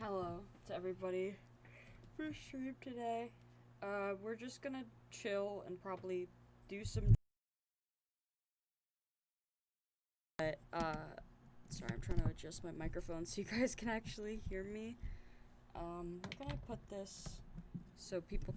Hello to everybody for stream today. We're just gonna chill and probably do some. Sorry, I'm trying to adjust my microphone so you guys can actually hear me. We're gonna put this so people.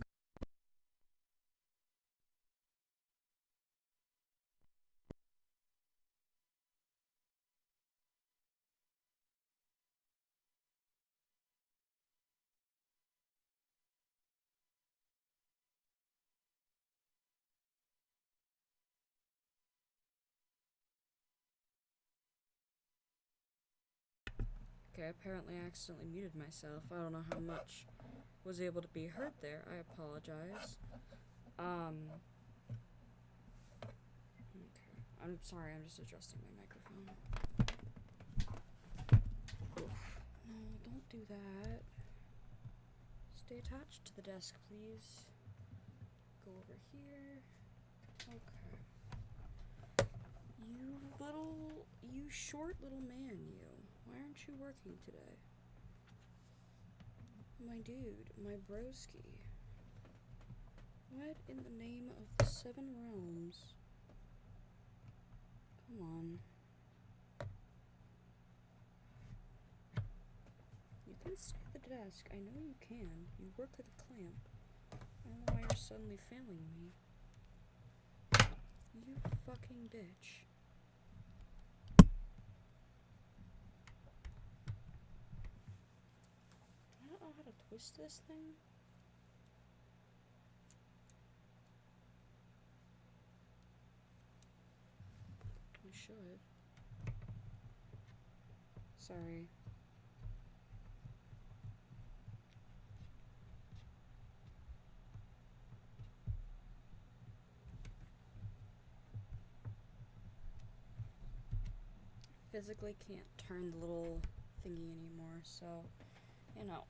Okay, apparently I accidentally muted myself. I don't know how much was able to be heard there. I apologize. Okay. I'm sorry, I'm just adjusting my microphone. Oof. No, don't do that. Stay attached to the desk, please. Go over here. Okay. You short little man, you. Why aren't you working today? My dude, my broski. What in the name of the seven realms? Come on. You can stay at the desk. I know you can. You work like a clamp. I don't know why you're suddenly failing me. You fucking bitch. I don't know how to twist this thing. I should. Sorry. Physically can't turn the little thingy anymore, so, you know,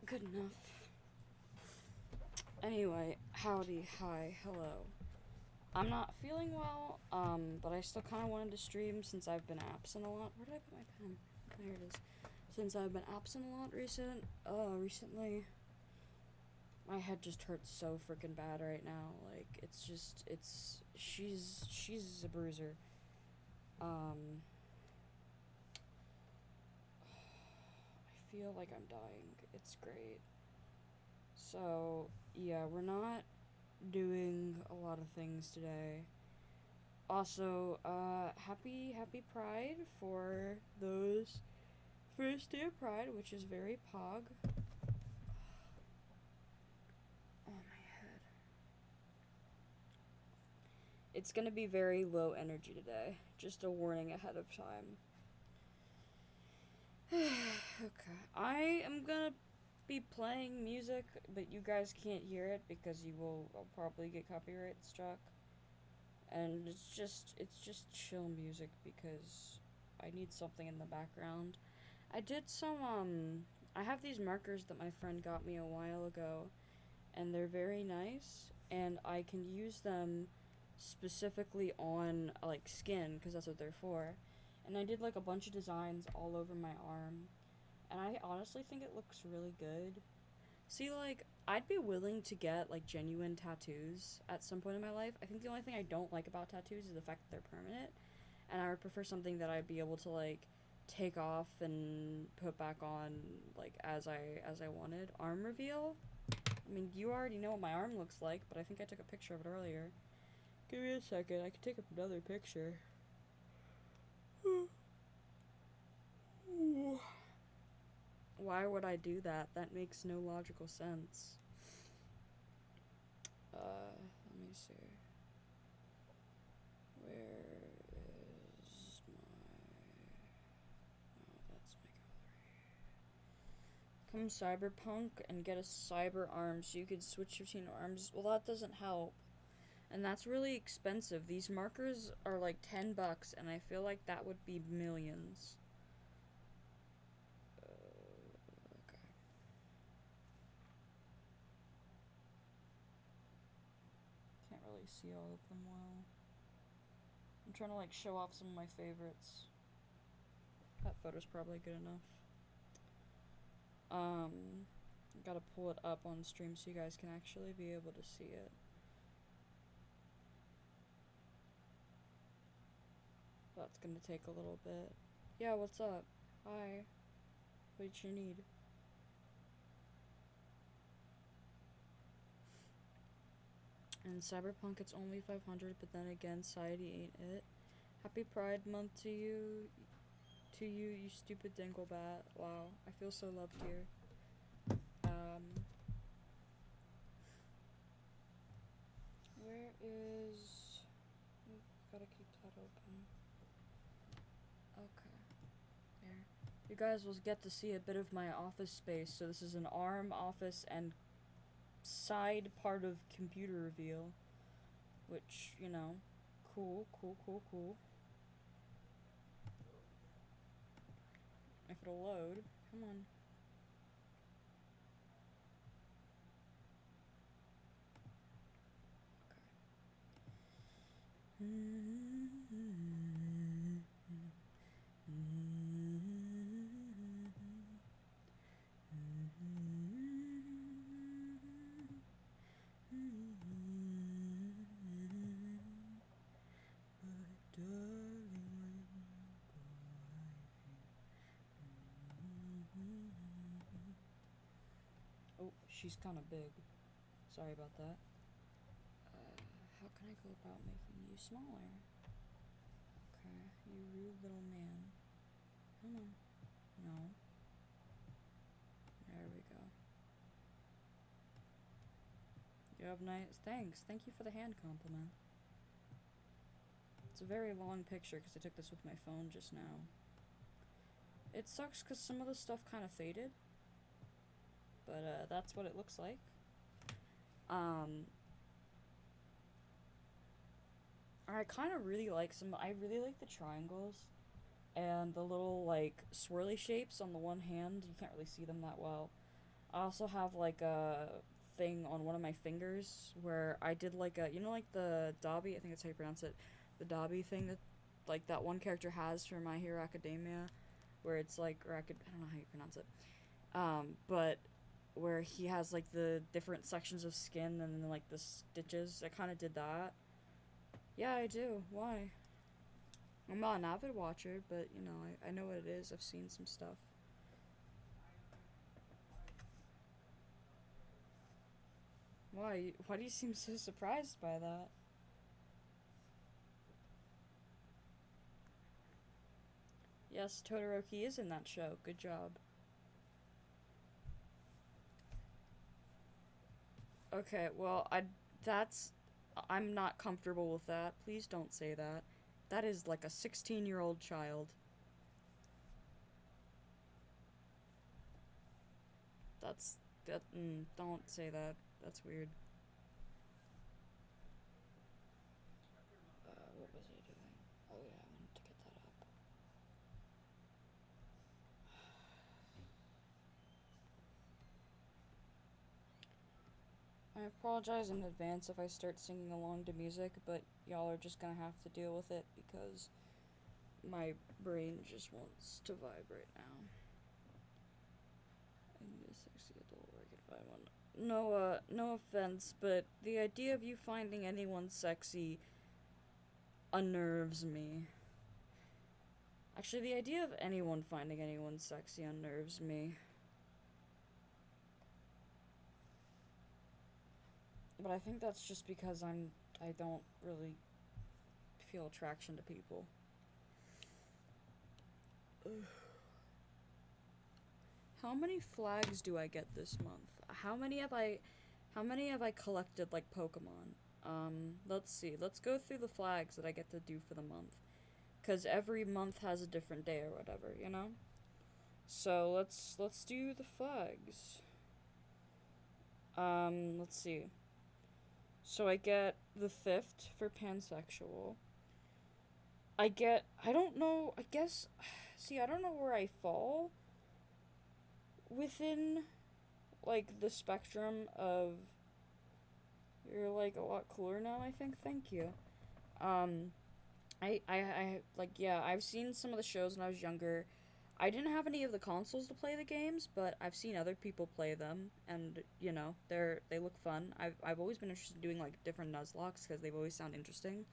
good enough. Anyway, howdy, hi, hello. I'm not feeling well, but I still kind of wanted to stream since I've been absent a lot. Where did I put my pen? There it is. Since I've been absent a lot recently, my head just hurts so freaking bad right now. Like, she's a bruiser. I feel like I'm dying. It's great. So, yeah, we're not doing a lot of things today. Also, happy Pride for those first day of Pride, which is very pog. Oh, my head. It's gonna be very low energy today. Just a warning ahead of time. Okay. I am gonna be playing music, but you guys can't hear it because I'll probably get copyright struck. And it's just chill music because I need something in the background. I did I have these markers that my friend got me a while ago, and they're very nice, and I can use them specifically on, like, skin, because that's what they're for. And I did, like, a bunch of designs all over my arm, and I honestly think it looks really good. See, like, I'd be willing to get, like, genuine tattoos at some point in my life. I think the only thing I don't like about tattoos is the fact that they're permanent, and I would prefer something that I'd be able to, like, take off and put back on, like, as I wanted. Arm reveal? I mean, you already know what my arm looks like, but I think I took a picture of it earlier. Give me a second, I can take another picture. Why would I do that? That makes no logical sense. Let me see. Where is my... Oh, that's my gallery. Come cyberpunk and get a cyber arm so you can switch between arms. Well, that doesn't help. And that's really expensive. These markers are like $10, and I feel like that would be millions. Okay. Can't really see all of them well. I'm trying to, like, show off some of my favorites. That photo's probably good enough. Um, gotta pull it up on stream so you guys can actually be able to see it. That's gonna take a little bit. Yeah, what's up? Hi. What you need? And Cyberpunk, it's only 500, but then again, Society ain't it. Happy Pride Month to you, you stupid dinglebat. Wow, I feel so loved here. Where is... Gotta keep that open. Okay, there. You guys will get to see a bit of my office space. So this is an ARM office and side part of computer reveal. Which, you know, cool. If it'll load. Come on. Oh, she's kind of big. Sorry about that. How can I go about making you smaller? Okay, you rude little man. Come on. No. There we go. You have nice... Thanks. Thank you for the hand compliment. It's a very long picture because I took this with my phone just now. It sucks because some of the stuff kind of faded. But, that's what it looks like. I kind of really like I really like the triangles and the little, like, swirly shapes on the one hand. You can't really see them that well. I also have, like, a thing on one of my fingers where I did, like, you know, like, the Dobby, I think that's how you pronounce it, the Dobby thing that, like, that one character has for My Hero Academia, where it's, like, I don't know how you pronounce it, but where he has, like, the different sections of skin and then, like, the stitches. I kind of did that. Yeah, I do. Why? I'm not an avid watcher, but, you know, I know what it is. I've seen some stuff. Why? Why do you seem so surprised by that? Yes, Todoroki is in that show. Good job. Okay, well, I'm not comfortable with that. Please don't say that. That is like a 16-year-old child. Don't say that. That's weird. What was I doing? Oh yeah, I wanted to get that up. I apologize in advance if I start singing along to music, but y'all are just gonna have to deal with it because my brain just wants to vibe right now. I need a sexy adult where I can find one. No offense, but the idea of you finding anyone sexy unnerves me. Actually, the idea of anyone finding anyone sexy unnerves me. But I think that's just because I don't really feel attraction to people. Ugh. How many flags do I get this month? How many have I collected like Pokemon? Let's see. Let's go through the flags that I get to do for the month. Cause every month has a different day or whatever, you know? So let's do the flags. Let's see. So I get the 5th for pansexual. I don't know, I guess, see, I don't know where I fall within, like, the spectrum of, you're, like, a lot cooler now, I think, thank you. I like, yeah, I've seen some of the shows when I was younger. I didn't have any of the consoles to play the games, but I've seen other people play them, and they look fun. I've always been interested in doing like different Nuzlockes because they've always sound interesting.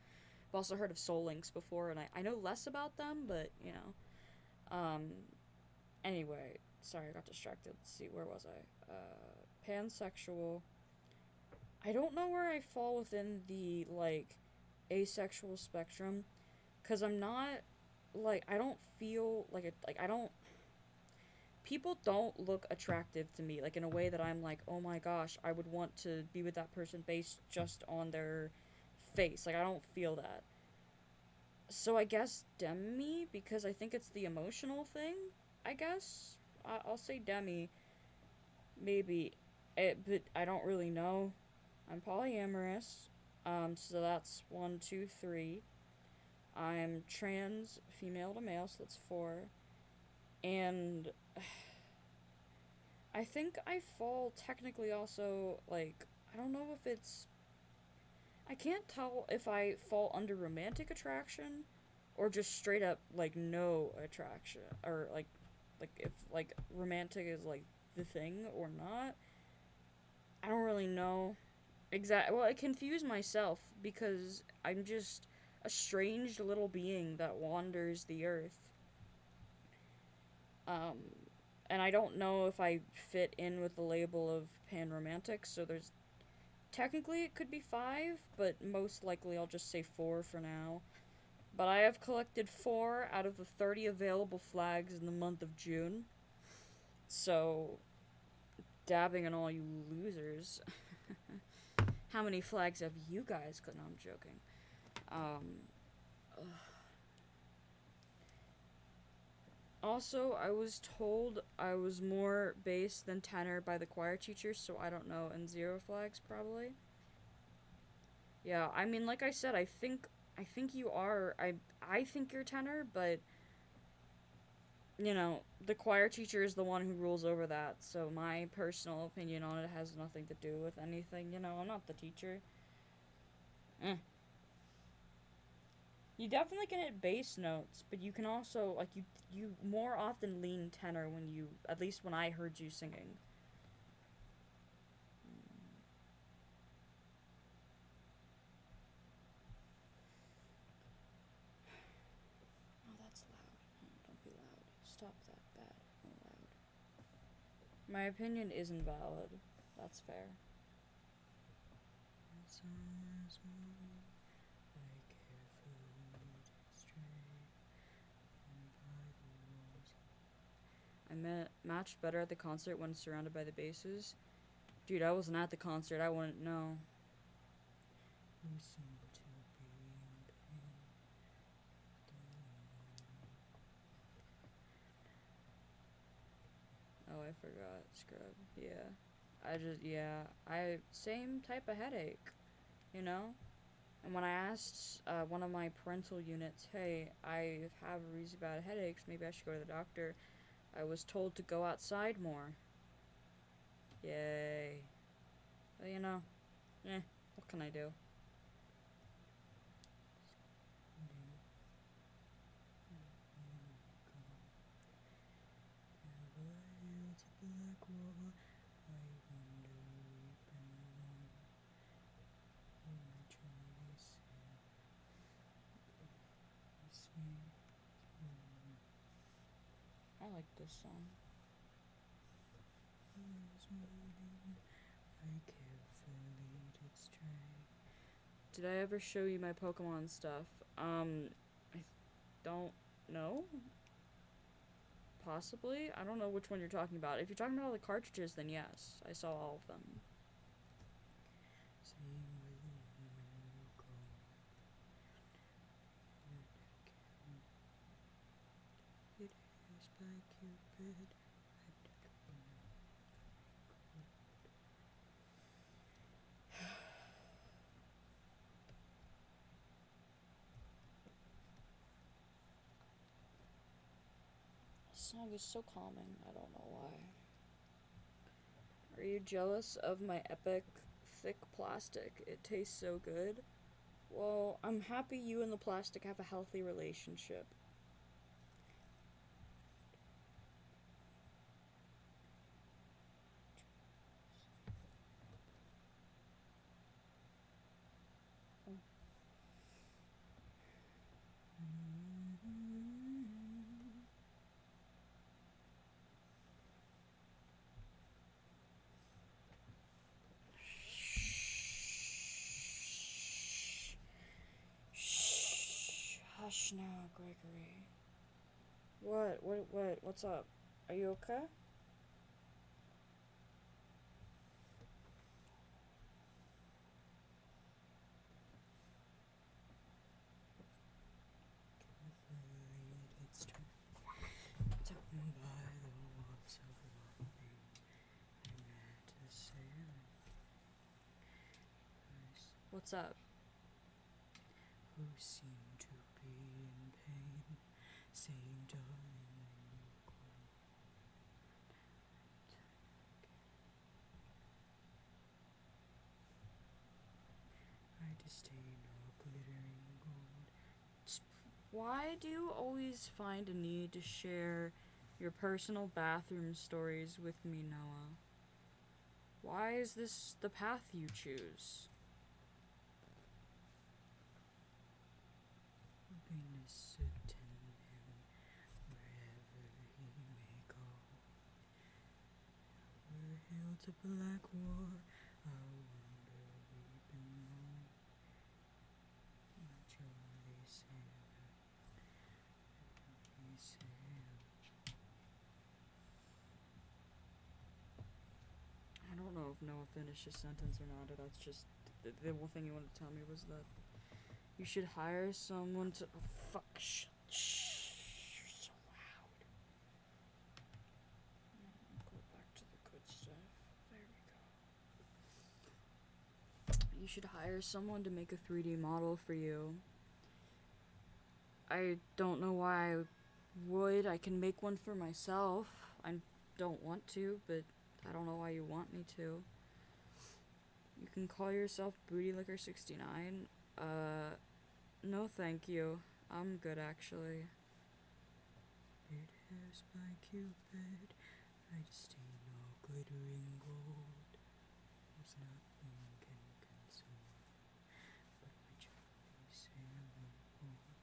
I've also heard of Soul Links before, and I know less about them, but Um, anyway, sorry, I got distracted. Let's see, where was I? Pansexual. I don't know where I fall within the like asexual spectrum, cause I'm not like I don't feel like it. Like I don't. People don't look attractive to me like in a way that I'm like, oh my gosh, I would want to be with that person based just on their face. Like I don't feel that. So I guess Demi because I think it's the emotional thing. I guess I'll say Demi, maybe, but I don't really know. I'm polyamorous, so that's one, two, three. I'm trans, female to male, so that's four, and I think I fall technically also like I don't know if it's I can't tell if I fall under romantic attraction or just straight up like no attraction or like if like romantic is like the thing or not. I don't really know. Well, I confuse myself because I'm just a strange little being that wanders the earth. Um and I don't know if I fit in with the label of pan-romantic, so there's technically it could be 5, but most likely I'll just say 4 for now. But I have collected 4 out of the 30 available flags in the month of June. So, dabbing on all you losers. How many flags have you guys got? No, I'm joking. Also, I was told I was more bass than tenor by the choir teacher, so I don't know, and 0 flags probably. Yeah, I mean, like I said, I think you are. I think you're tenor, but the choir teacher is the one who rules over that. So my personal opinion on it has nothing to do with anything. I'm not the teacher. Eh. You definitely can hit bass notes, but you can also like you more often lean tenor when you at least when I heard you singing. Oh, that's loud. Oh, don't be loud. Stop that bad. Oh, loud. My opinion isn't valid. That's fair. I matched better at the concert when surrounded by the basses. Dude, I wasn't at the concert. I wouldn't know. Oh, I forgot. Scrub. Yeah. I same type of headache, you know? And when I asked one of my parental units, hey, I have really bad headaches, maybe I should go to the doctor, I was told to go outside more. Yay. But what can I do? I like this song. Did I ever show you my Pokemon stuff? I don't know. Possibly. I don't know which one you're talking about. If you're talking about all the cartridges, then yes, I saw all of them. This song is so calming. I don't know why. Are you jealous of my epic thick plastic? It tastes so good. Well, I'm happy you and the plastic have a healthy relationship. Hush now, Gregory. What's up? Are you okay? What's up? Who seemed to be in pain, saying, darling, I disdain all glittering gold. Why do you always find a need to share your personal bathroom stories with me, Noah? Why is this the path you choose? Happiness attend him wherever he may go. Ever hailed a black war, I'll wander weeping home. My jolly sailor, he sailed. I don't know if Noah finished his sentence or not, or that's just the one thing you wanted to tell me was that you should hire someone to. Oh, fuck. Shh. You're so loud. Go back to the good stuff. There we go. You should hire someone to make a 3D model for you. I don't know why I would. I can make one for myself. I don't want to, but I don't know why you want me to. You can call yourself Booty Licker 69. No thank you. I'm good actually. It has by Cupid, I disdain all glittering gold. There's nothing can console, but my jolly sailor bold.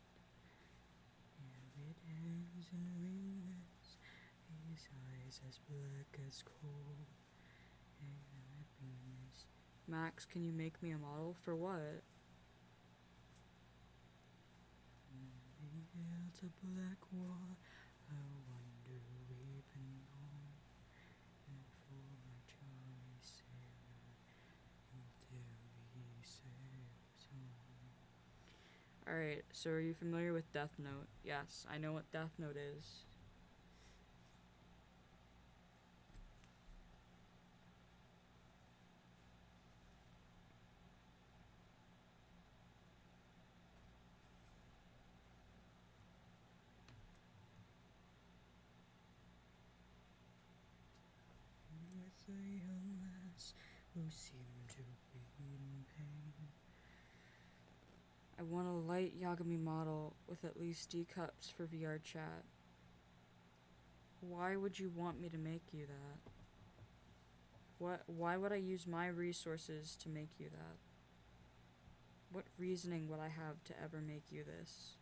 Here it hangs and ringlets, his eyes as black as coal. Happiness. Max, can you make me a model for what? Hailed a black war, I wonder weeping home. And for my jolly sailor, until he sails home. Alright, so are you familiar with Death Note? Yes, I know what Death Note is. With a young lass who seemed to be in pain. I want a light Yagami model with at least D cups for VR chat. Why would you want me to make you that? Why would I use my resources to make you that? What reasoning would I have to ever make you this?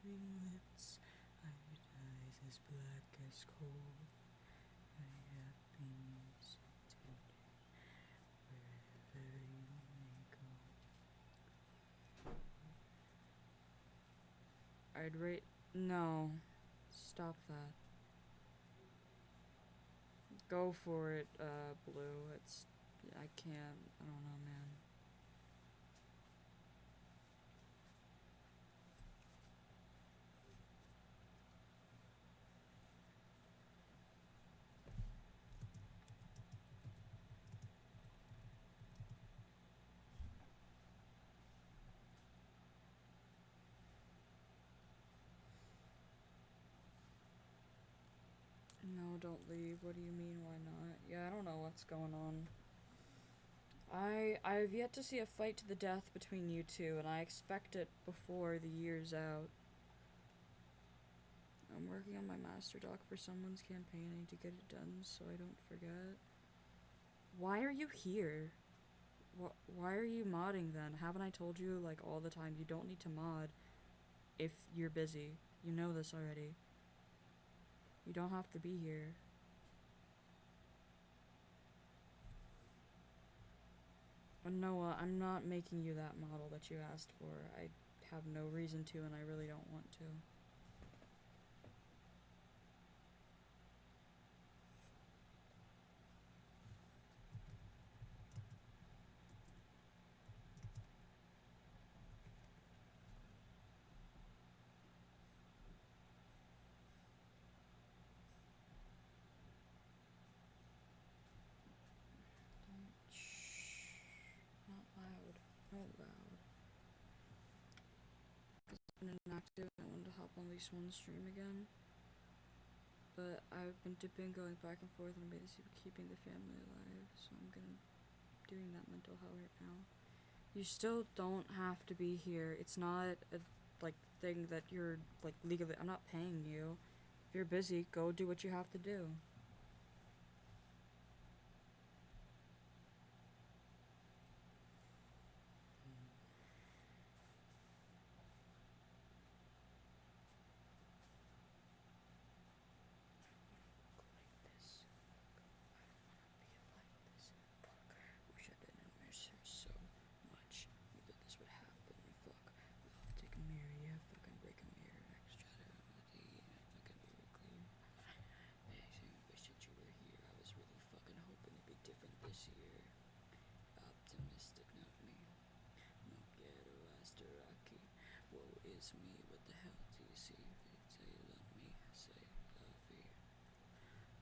Entering lips, eyes as black as coal. My happiness attended wherever you may go. I'd rate. No. Stop that. Go for it, Blue. I can't. I don't know, man. No, don't leave. What do you mean, why not? Yeah, I don't know what's going on. I've yet to see a fight to the death between you two, and I expect it before the year's out. I'm working on my master doc for someone's campaign. I need to get it done so I don't forget. Why are you here? Why are you modding then? Haven't I told you, like, all the time, you don't need to mod if you're busy. You know this already. You don't have to be here. Noah, I'm not making you that model that you asked for. I have no reason to, and I really don't want to. Shh. Not loud. Not loud. Because I've been inactive and I wanted to hop on at least one stream again. But I've been dipping, going back and forth, and I'm basically keeping the family alive. So I'm gonna doing that mental hell right now. You still don't have to be here. It's not a like thing that you're like legally. I'm not paying you. If you're busy, go do what you have to do. Wish I didn't miss her so much. Knew that this would happen. Fuck. Love, take a mirror, yeah. Fucking break a mirror. Extra melody, yeah. Fucking lyrically. Wish that you were here. I was really fucking hoping it'd be different this year. Optimistic, not me. No quiero hasta aquí. Woe is me. What the hell do you see? Say, let me say, love you.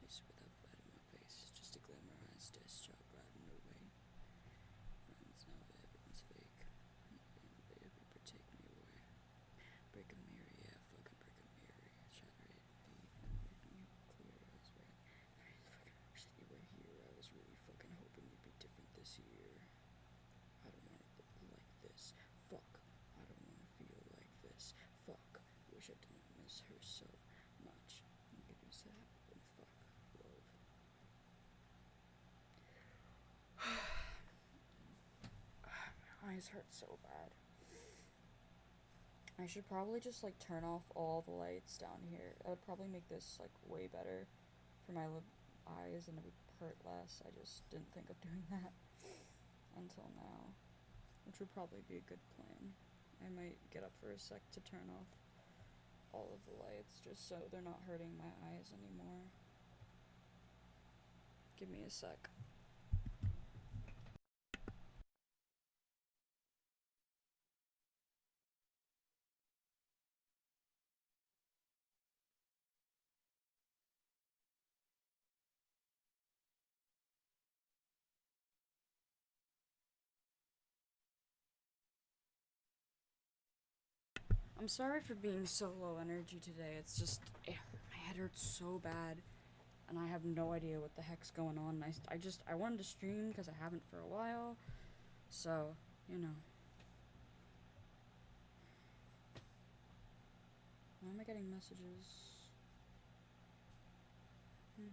It's without fat in my face. Just a glamorized desk job riding away. Friends, now everyone's fake. And baby, protect me away. Break a mirror, yeah, fucking break a mirror. Shatter it, leave, and make me clear. I was right. Wish that you were here. I was really fucking hoping you'd be different this year. I don't wanna look like this. Fuck. I don't wanna feel like this. Fuck. Wish I didn't miss her so much. Maybe this happened. Fuck. Love. My eyes hurt so bad. I should probably just like turn off all the lights down here. That would probably make this like way better for my eyes and it would hurt less. I just didn't think of doing that until now, which would probably be a good plan. I might get up for a sec to turn off all of the lights just so they're not hurting my eyes anymore. Give me a sec. I'm sorry for being so low energy today. It's just, my head hurts so bad. And I have no idea what the heck's going on. I wanted to stream because I haven't for a while. So, you know. Why am I getting messages? Oh,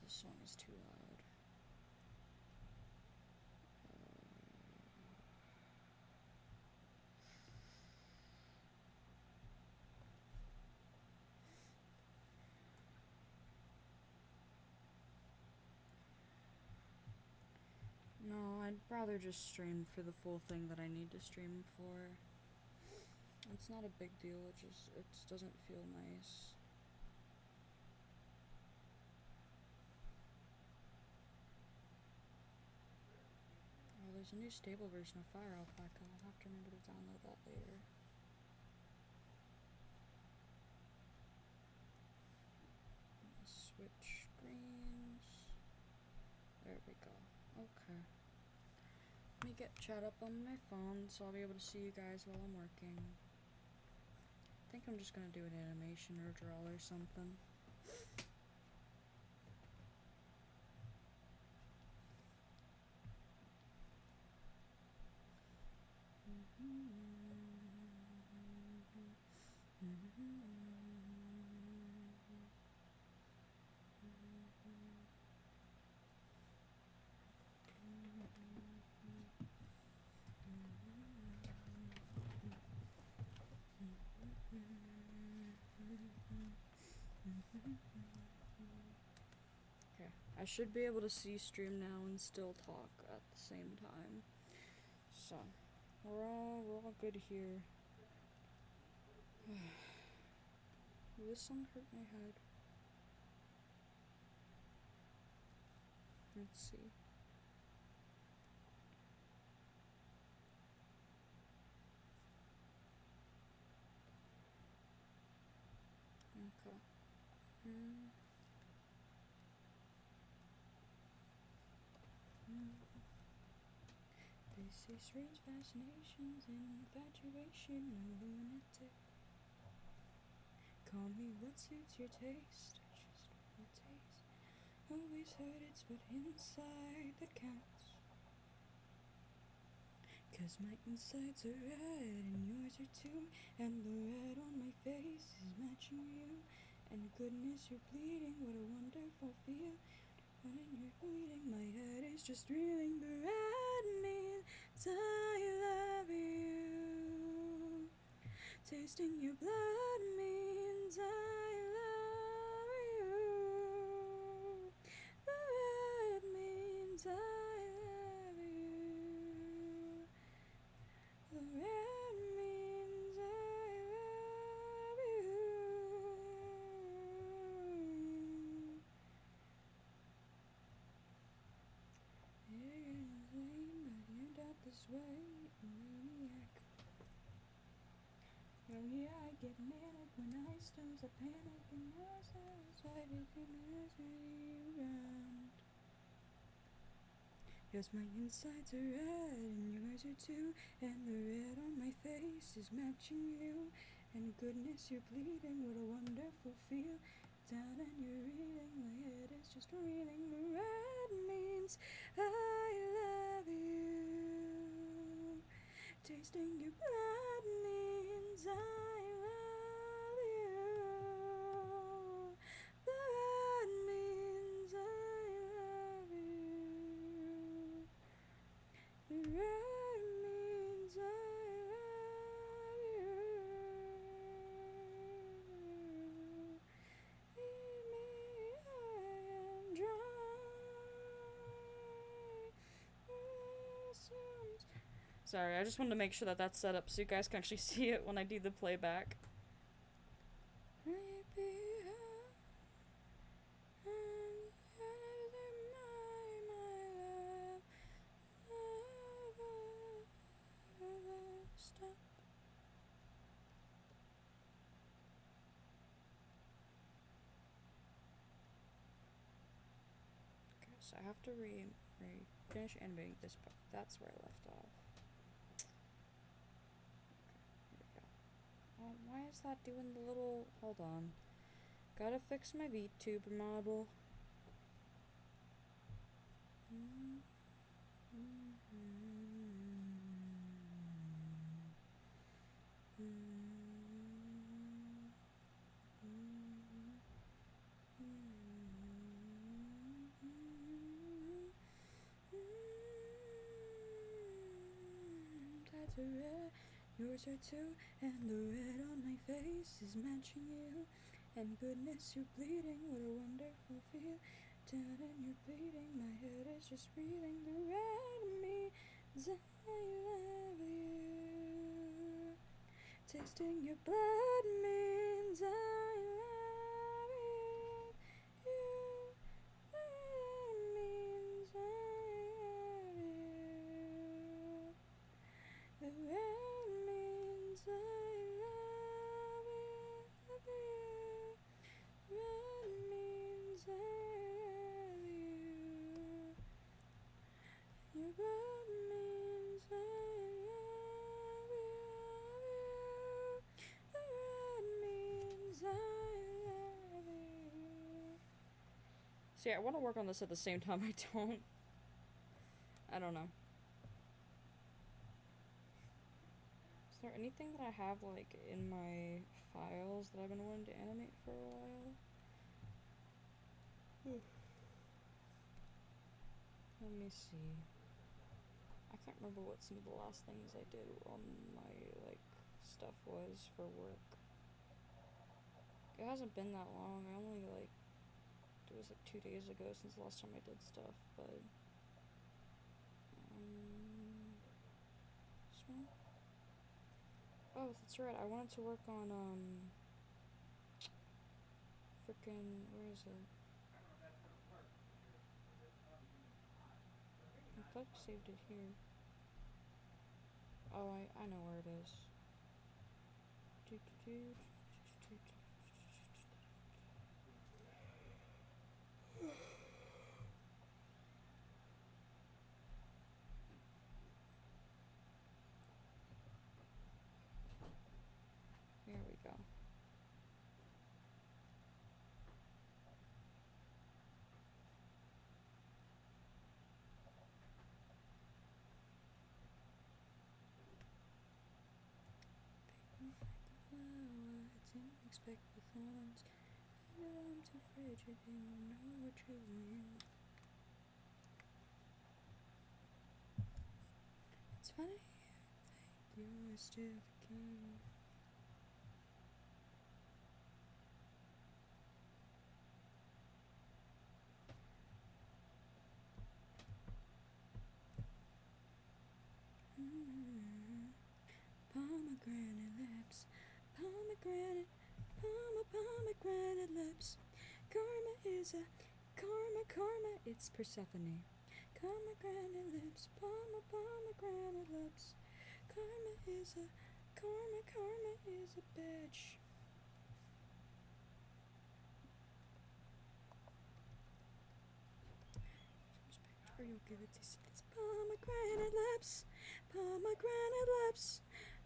this song is too loud. No, I'd rather just stream for the full thing that I need to stream for. It's not a big deal, it just doesn't feel nice. Oh, there's a new stable version of Fire Alpaca. I'll have to remember to download that later. Switch screens. There we go. Okay. Let me get chat up on my phone so I'll be able to see you guys while I'm working. I think I'm just gonna do an animation or draw or something. I should be able to see stream now and still talk at the same time. So, we're all good here. This song hurt my head. Let's see. Okay. They say strange fascinations and infatuation, a lunatic. Call me what suits your taste, I just wanna taste. Always heard it's what inside that counts. 'Cause my insides are red and yours are too, and the red on my face is matching you. And goodness, you're bleeding, what a wonderful feel. When you're bleeding, my head is just reeling. The red means I love you. Tasting your blood means I love you. The red means I love you. The red means I love you. You're lame, but you're not this way, maniac. Oh yeah, I get manic when I snooze, I panic and yours is right in the misery round. Yes, my insides are red and yours are too, and the red on my face is matching you. And goodness, you're bleeding, what a wonderful feel. Down and you're reading, my head is just reeling. The red means I love you. Tasting your blood means I love you. The red means I love you. The red means I love you. Leave me high and dry. Sorry, I just wanted to make sure that that's set up so you guys can actually see it when I do the playback. Okay, so I have to finish animating this part. That's where I left off. Oh, why is that doing the little... Hold on. Gotta fix my VTuber model. That's a red, yours are too, and the red on my face is matching you. And goodness, you're bleeding, what a wonderful feel. Down and you're bleeding, my head is just reeling. The red means I love you. Tasting your blood means I love you. The red means I love you. The red means I love you. Red means I love you. Your blood means I love you. The red means I love you. See, I want to work on this at the same time. I don't know. Is there anything that I have, like, in my files that I've been wanting to animate for a while? Let me see. I can't remember what some of the last things I did on my, like, stuff was for work. It hasn't been that long. I only, like, It was like 2 days ago since the last time I did stuff, but small. Oh, that's right. I wanted to work on freaking where is it? I thought I saved it here. Oh, I know where it is. Here we go. Didn't expect the thorns. I'm too frigid, didn't know what you mean. It's funny, you're still the king. Pomegranate lips, pomegranate, pomegranate lips. Karma is a karma, it's Persephone. Pomegranate lips, pomegranate lips. Karma is a bitch. Or you'll give it to these pomegranate lips, pomegranate lips.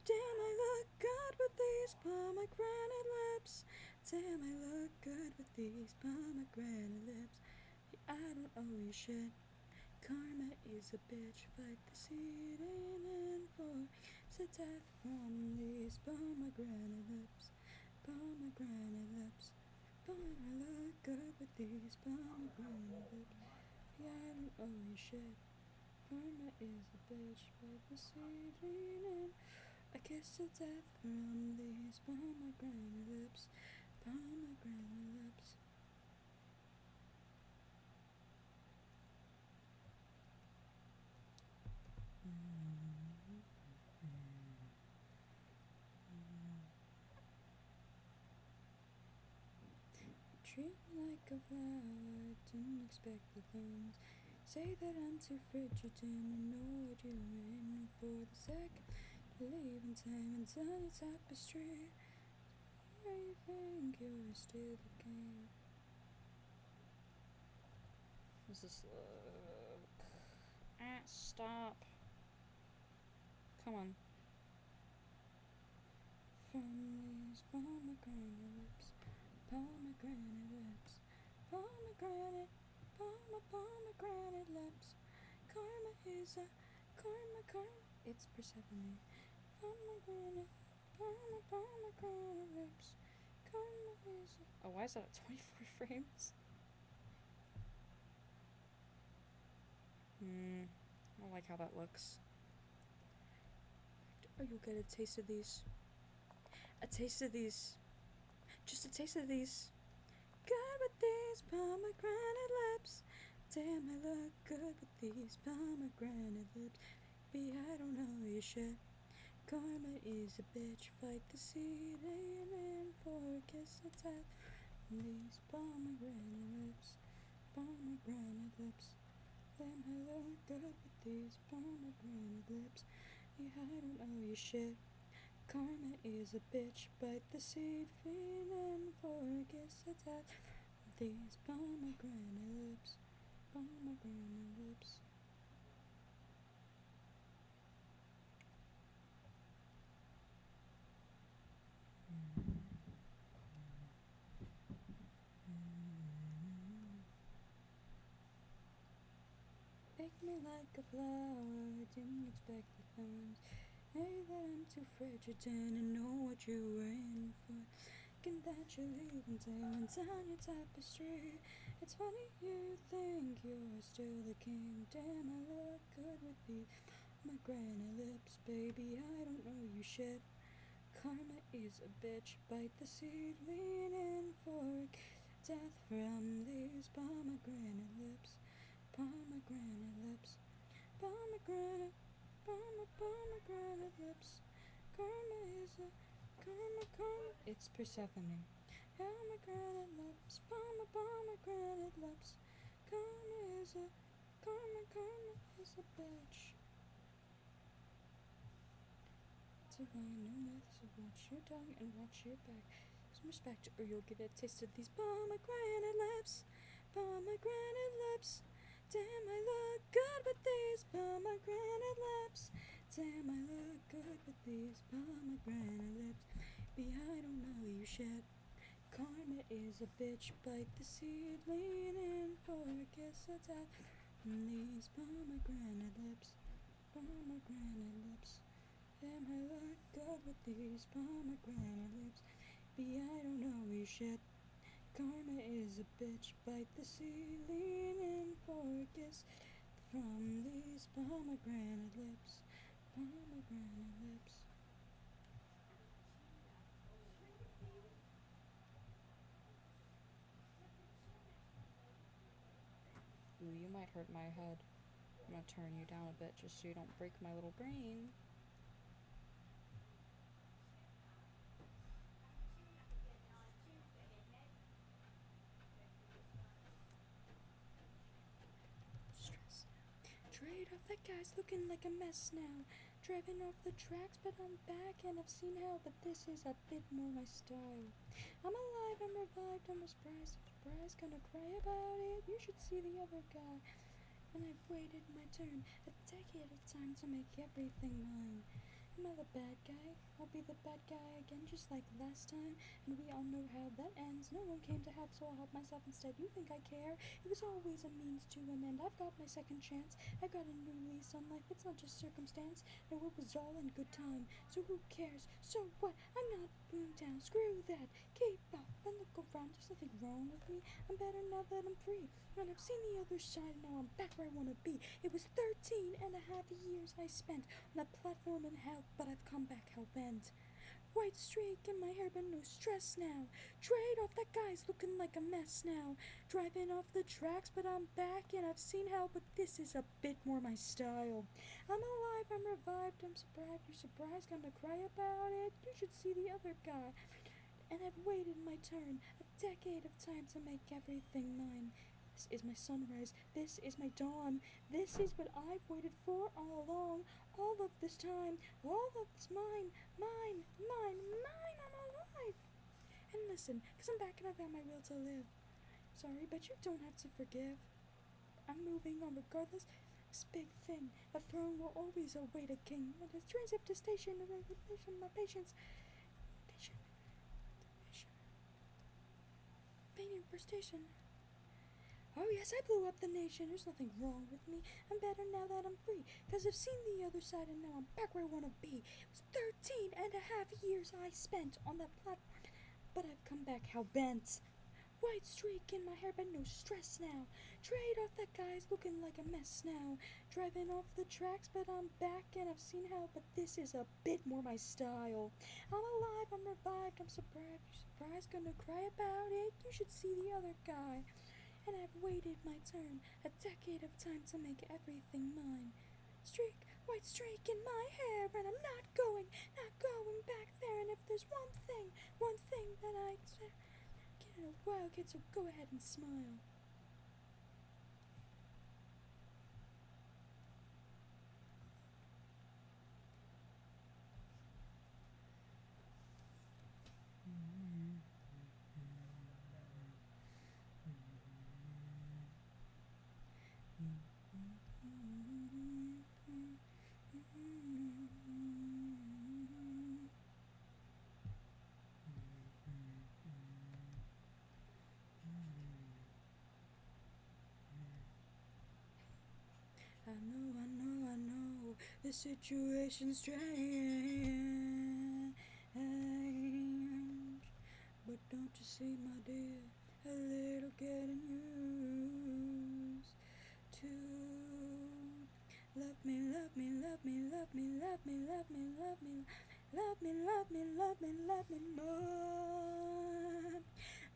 Damn, I look good with these pomegranate lips. Damn, I look good with these pomegranate lips. I don't owe you shit. Karma is a bitch. Fight the seed and for death from these pomegranate lips, pomegranate lips. But I look good with these pomegranate lips. Yeah, I don't owe you shit. Karma is a bitch. Fight the seed and I kiss to death from these pomegranate lips, pomegranate lips. Treat me like a flower, didn't expect the thorns. Say that I'm too frigid, didn't know what you were in for the second. Believe in time and done a tapestry. I think you're still the king. What's this look? Stop. Come on. From these pomegranate lips, pomegranate lips, pomegranate, pomegranate lips. Karma is a karma, it's Persephone. Pomegranate, pomegranate lips. Karma is a. Oh, why is that at 24 frames? I don't like how that looks. Oh, you'll get a taste of these. A taste of these. Just a taste of these. Good with these pomegranate lips. Damn, I look good with these pomegranate lips. Baby, I don't know your shit. Karma is a bitch. Fight the seed and for a kiss of death. These pomegranate lips. Pomegranate lips. Damn, I look good with these pomegranate lips. Yeah, I don't know your shit. Karma is a bitch. Bite the seed, feed and for a kiss of death. These pomegranate lips, pomegranate lips. Pick me like a flower, didn't expect the thorns. Hey, that I'm too frigid, didn't know what you were in for. Thinking that you're leaving, tearing down your tapestry. It's funny you think you're still the king. Damn, I look good with these pomegranate lips, baby. I don't know you shit. Karma is a bitch. Bite the seed, lean in for it. death from these pomegranate lips, pomegranate lips, pomegranate, pomegranate lips. Karma is a karma, it's Persephone. Pomegranate lips, pomegranate lips. Karma is a karma is a bitch. It's a line, no myth, so watch your tongue and watch your back. Some respect, or you'll get a taste of these pomegranate lips, pomegranate lips. Damn, I look good with these pomegranate lips. Damn, I look good with these pomegranate lips. Be I don't know you shit. Karma is a bitch, bite the seed, lean in for a kiss of death. From these pomegranate lips, pomegranate lips. Damn, I look good with these pomegranate lips. Be I don't know you shit. Karma is a bitch, bite the seed, lean in for a kiss. From these pomegranate lips, pomegranate lips. Ooh, you might hurt my head. I'm gonna turn you down a bit just so you don't break my little brain. Stress. Trade off that guy's looking like a mess now. Driving off the tracks, but I'm back and I've seen how, but this is a bit more my style. I'm alive, I'm revived, I'm surprised, gonna cry about it. You should see the other guy. And I've waited my turn, a decade of time to make everything mine. Am I the bad guy? I'll be the bad guy again, just like last time. And we all know how that ends. No one came to help, so I'll help myself instead. You think I care? It was always a means to an end. I've got my second chance. I got a new lease on life. It's not just circumstance. No, it was all in good time. So who cares? So what? I'm not boomed down. Screw that. Keep up and look around. There's nothing wrong with me. I'm better now that I'm free. And I've seen the other side, and now I'm back where I want to be. It was 13 and a half years I spent on that platform in hell, but I've come back hell-bent. White streak in my hair, but no stress now. Trade off that guy's looking like a mess now. Driving off the tracks, but I'm back and I've seen hell, but this is a bit more my style. I'm alive, I'm revived, I'm surprised. You're surprised, gonna cry about it. You should see the other guy. And I've waited my turn, a decade of time to make everything mine. This is my sunrise, this is my dawn, this is what I've waited for all along, all of this time, all of this mine, I'm alive. And listen, 'cause I'm back and I've got my will to live. Sorry, but you don't have to forgive. I'm moving on regardless. This big thing, a throne will always await a king. And a transit to station, my patience, painting for station. Oh yes, I blew up the nation. There's nothing wrong with me. I'm better now that I'm free. 'Cause I've seen the other side and now I'm back where I want to be. It was 13 and a half years I spent on that platform, but I've come back hell-bent. White streak in my hair, but no stress now. Trade off that guy's looking like a mess now. Driving off the tracks, but I'm back and I've seen hell, but this is a bit more my style. I'm alive, I'm revived, I'm surprised, gonna cry about it. You should see the other guy. And I've waited my turn, a decade of time to make everything mine. White streak in my hair, and I'm not going back there. And if there's one thing that I get in a while, kid, so go ahead and smile. I know, the situation's strange. But don't you see, my dear, a little getting used to. Love me, love me, love me, love me, love me, love me, love me, love me, love me, love me, love me more.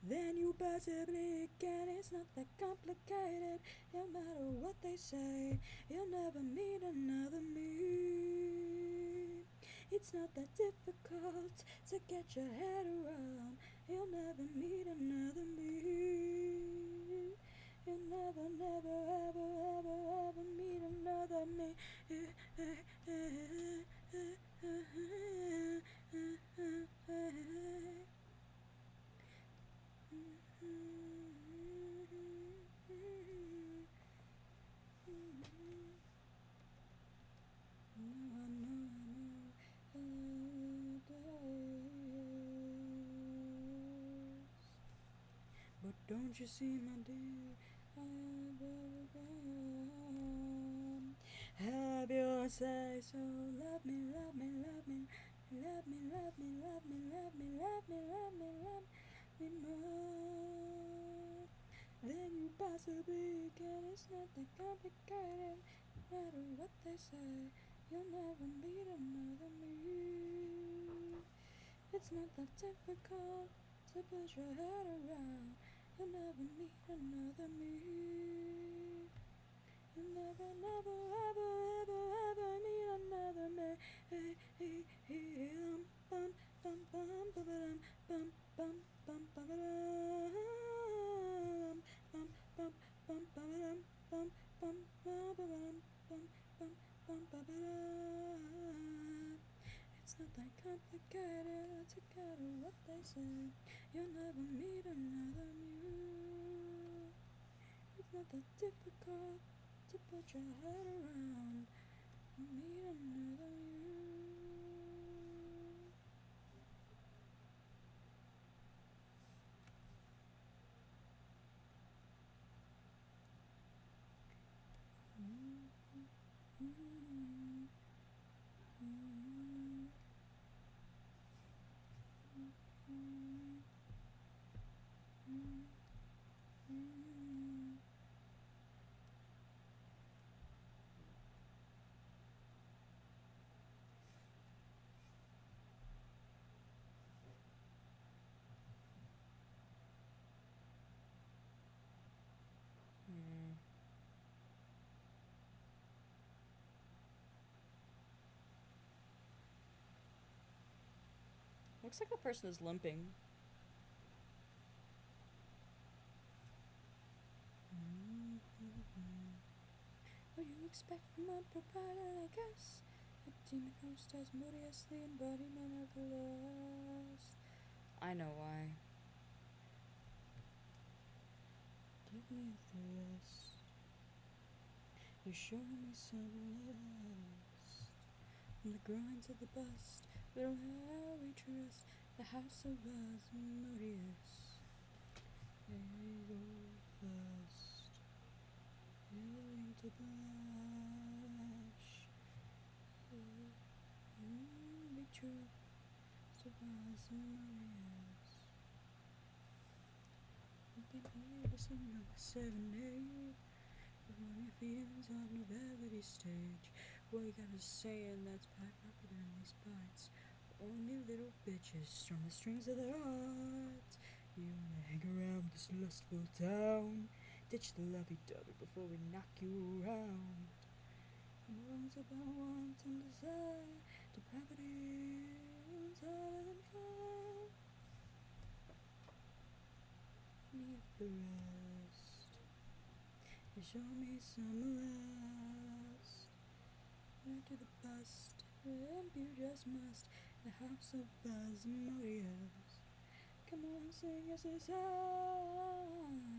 then you possibly can. It's not that complicated, no matter what they say. You'll never meet another me. It's not that difficult to get your head around. You'll never meet another me. You'll never, never, ever, ever, ever meet another me. But don't you see, my dear, have your say so. Love me, love me, love me, love me, love me, love me, love me, love me, love me, love me more than you possibly can. It's not that complicated, no matter what they say. You'll never meet another me. It's not that difficult to put your head around. You'll never meet another me. You'll never, never, ever, ever, ever meet another me. Hey, hey, hey, bum, bum, bum, bum, bum, bum, bum, bum, bum, bum, bum, bum, bum, bum, it's not that complicated to get what they say. You'll never meet another you. It's not that difficult to put your head around and meet another you. Looks like the person is limping. What do you expect from a proprietor, I guess? A demon host as moody as the embodiment of lust. I know why. Give me the rest. You show me some lust. From the groin to the bust, we don't have we trust. The house of Asmodeus. They go fast, willing to blush. Be true, so Asmodeus. You can hear the sing number 7-8. When your feelings on the velvety stage, what you gotta say, and that's quite popular in these parts. Only little bitches strum the strings of their hearts. You wanna hang around this lustful town, ditch the lovey-dovey before we knock you around. Emotions about want and desire, depravity is harder than fire. Need the rest. You show me some lust. Went to the bust, and you just must. The house of Asmodeus. Come on, sing us a song.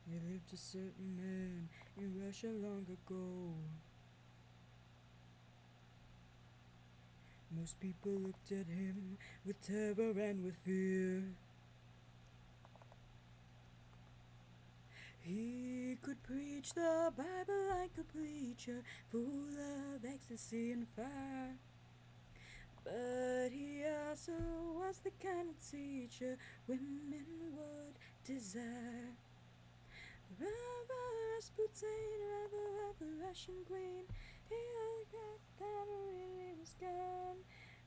There lived a certain man in Russia long ago. Most people looked at him with terror and with fear. He could preach the Bible like a preacher, full of ecstasy and fire. But he also was the kind of teacher women would desire. Rava Rasputin, Rava the Russian queen, he got that really was gone.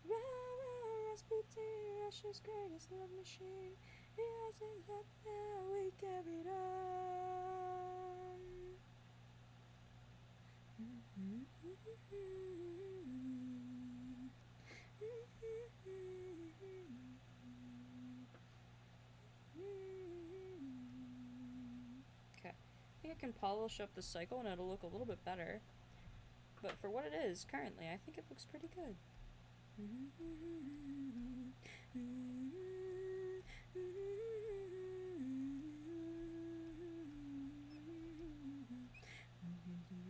Rava Rasputin, Russia's greatest love machine, he hasn't let that we carried on. Okay. I think I can polish up the cycle and it'll look a little bit better. But for what it is currently, I think it looks pretty good.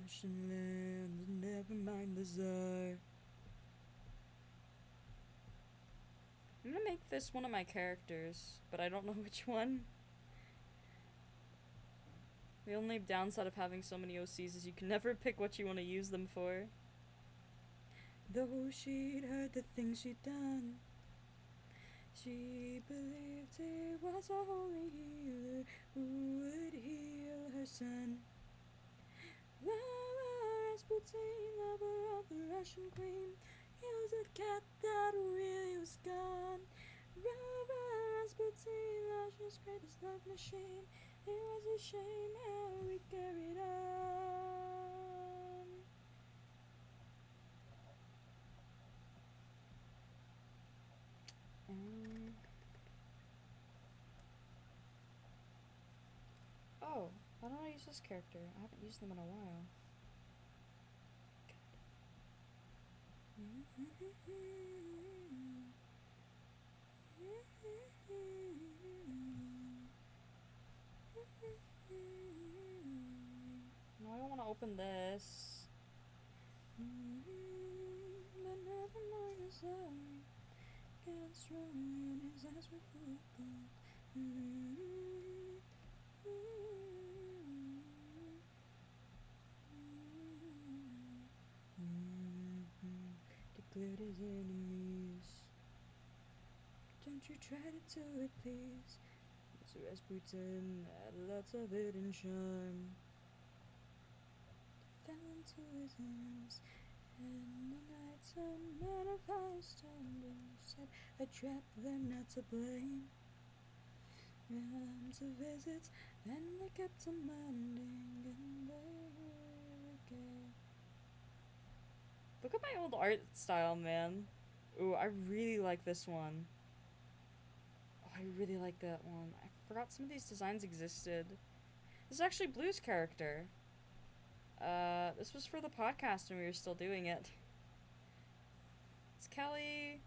Russian land, never mind the Tsar. I'm gonna make this one of my characters, but I don't know which one. The only downside of having so many OCs is you can never pick what you want to use them for. Though she'd heard the things she'd done, she believed he was a holy healer who would heal her son. Rasputin, lover of the Russian queen, he was a cat that really was gone. Rasputin, Russia's greatest love machine, it was a shame how we carried on. Oh, why don't I use this character? I haven't used them in a while. No, I don't want to open this. But never mind his eye, gets strong and his eyes were full of gold. Declared his enemies, don't you try to do it, please. Mr. Rasputin had lots of hidden charm. Fell into his hands, and the night a man of high standing said, I trapped them, not to blame. To visits, then they kept demanding, and they were gay. Look at my old art style, man. Ooh, I really like this one. Oh, I really like that one. I forgot some of these designs existed. This is actually Blue's character. This was for the podcast when we were still doing it. It's Kelly.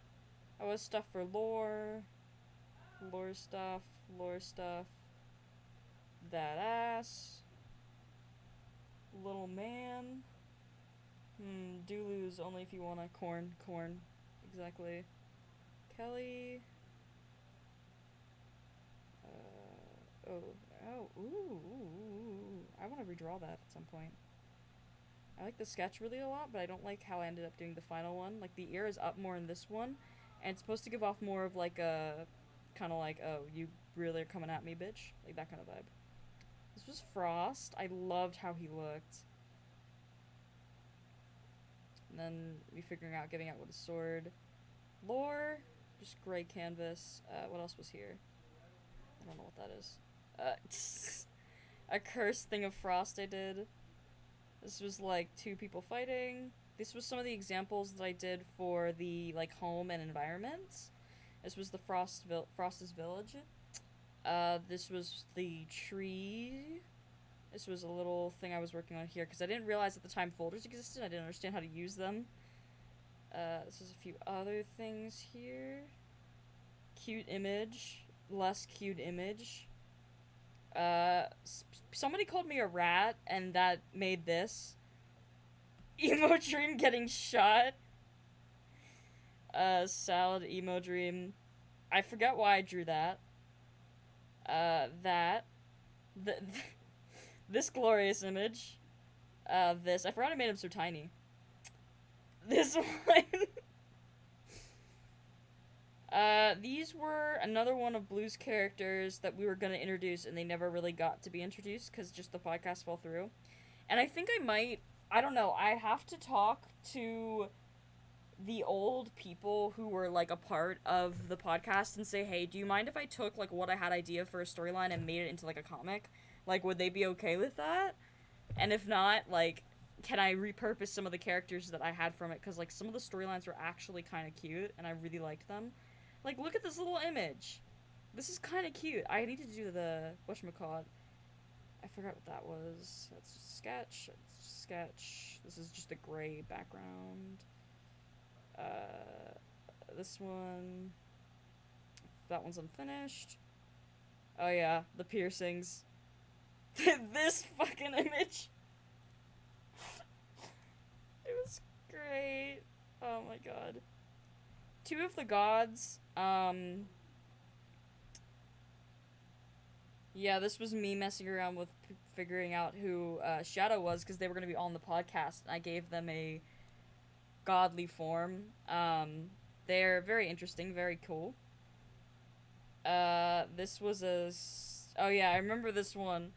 I was stuff for lore. Lore stuff. That ass. Little man. Do lose only if you want a corn. Exactly. Kelly. Ooh. I want to redraw that at some point. I like the sketch really a lot, but I don't like how I ended up doing the final one. Like, the ear is up more in this one, and it's supposed to give off more of like a kind of like, oh, you really are coming at me, bitch. Like that kind of vibe. This was Frost. I loved how he looked. and then me figuring out getting out with a sword. Lore, just gray canvas. What else was here? I don't know what that is. A cursed thing of frost I did. This was like 2 people fighting. This was some of the examples that I did for the like home and environments. This was the Frost's village. This was the tree. This was a little thing I was working on here because I didn't realize at the time folders existed. I didn't understand how to use them. This is a few other things here. Cute image. Less cute image. Somebody called me a rat, and that made this. Emo dream getting shot. Salad emo dream. I forget why I drew that. This glorious image. This. I forgot I made him so tiny. This one. These were another one of Blue's characters that we were gonna introduce, and they never really got to be introduced because just the podcast fell through. And I think I don't know, I have to talk to the old people who were, like, a part of the podcast and say, hey, do you mind if I took, like, what I had idea for a storyline and made it into, like, a comic? Like, would they be okay with that? And if not, like, can I repurpose some of the characters that I had from it? Because, like, some of the storylines were actually kind of cute, and I really liked them. Like, look at this little image. This is kind of cute. I need to do the, whatchamacallit. I forgot what that was. That's just sketch. It's sketch. This is just a gray background. This one. That one's unfinished. Oh yeah, the piercings. This fucking image. It was great. Oh my god. 2 of the gods. Yeah, this was me messing around with figuring out who Shadow was because they were going to be on the podcast. And I gave them a godly form. They're very interesting, very cool. This was oh yeah, I remember this one.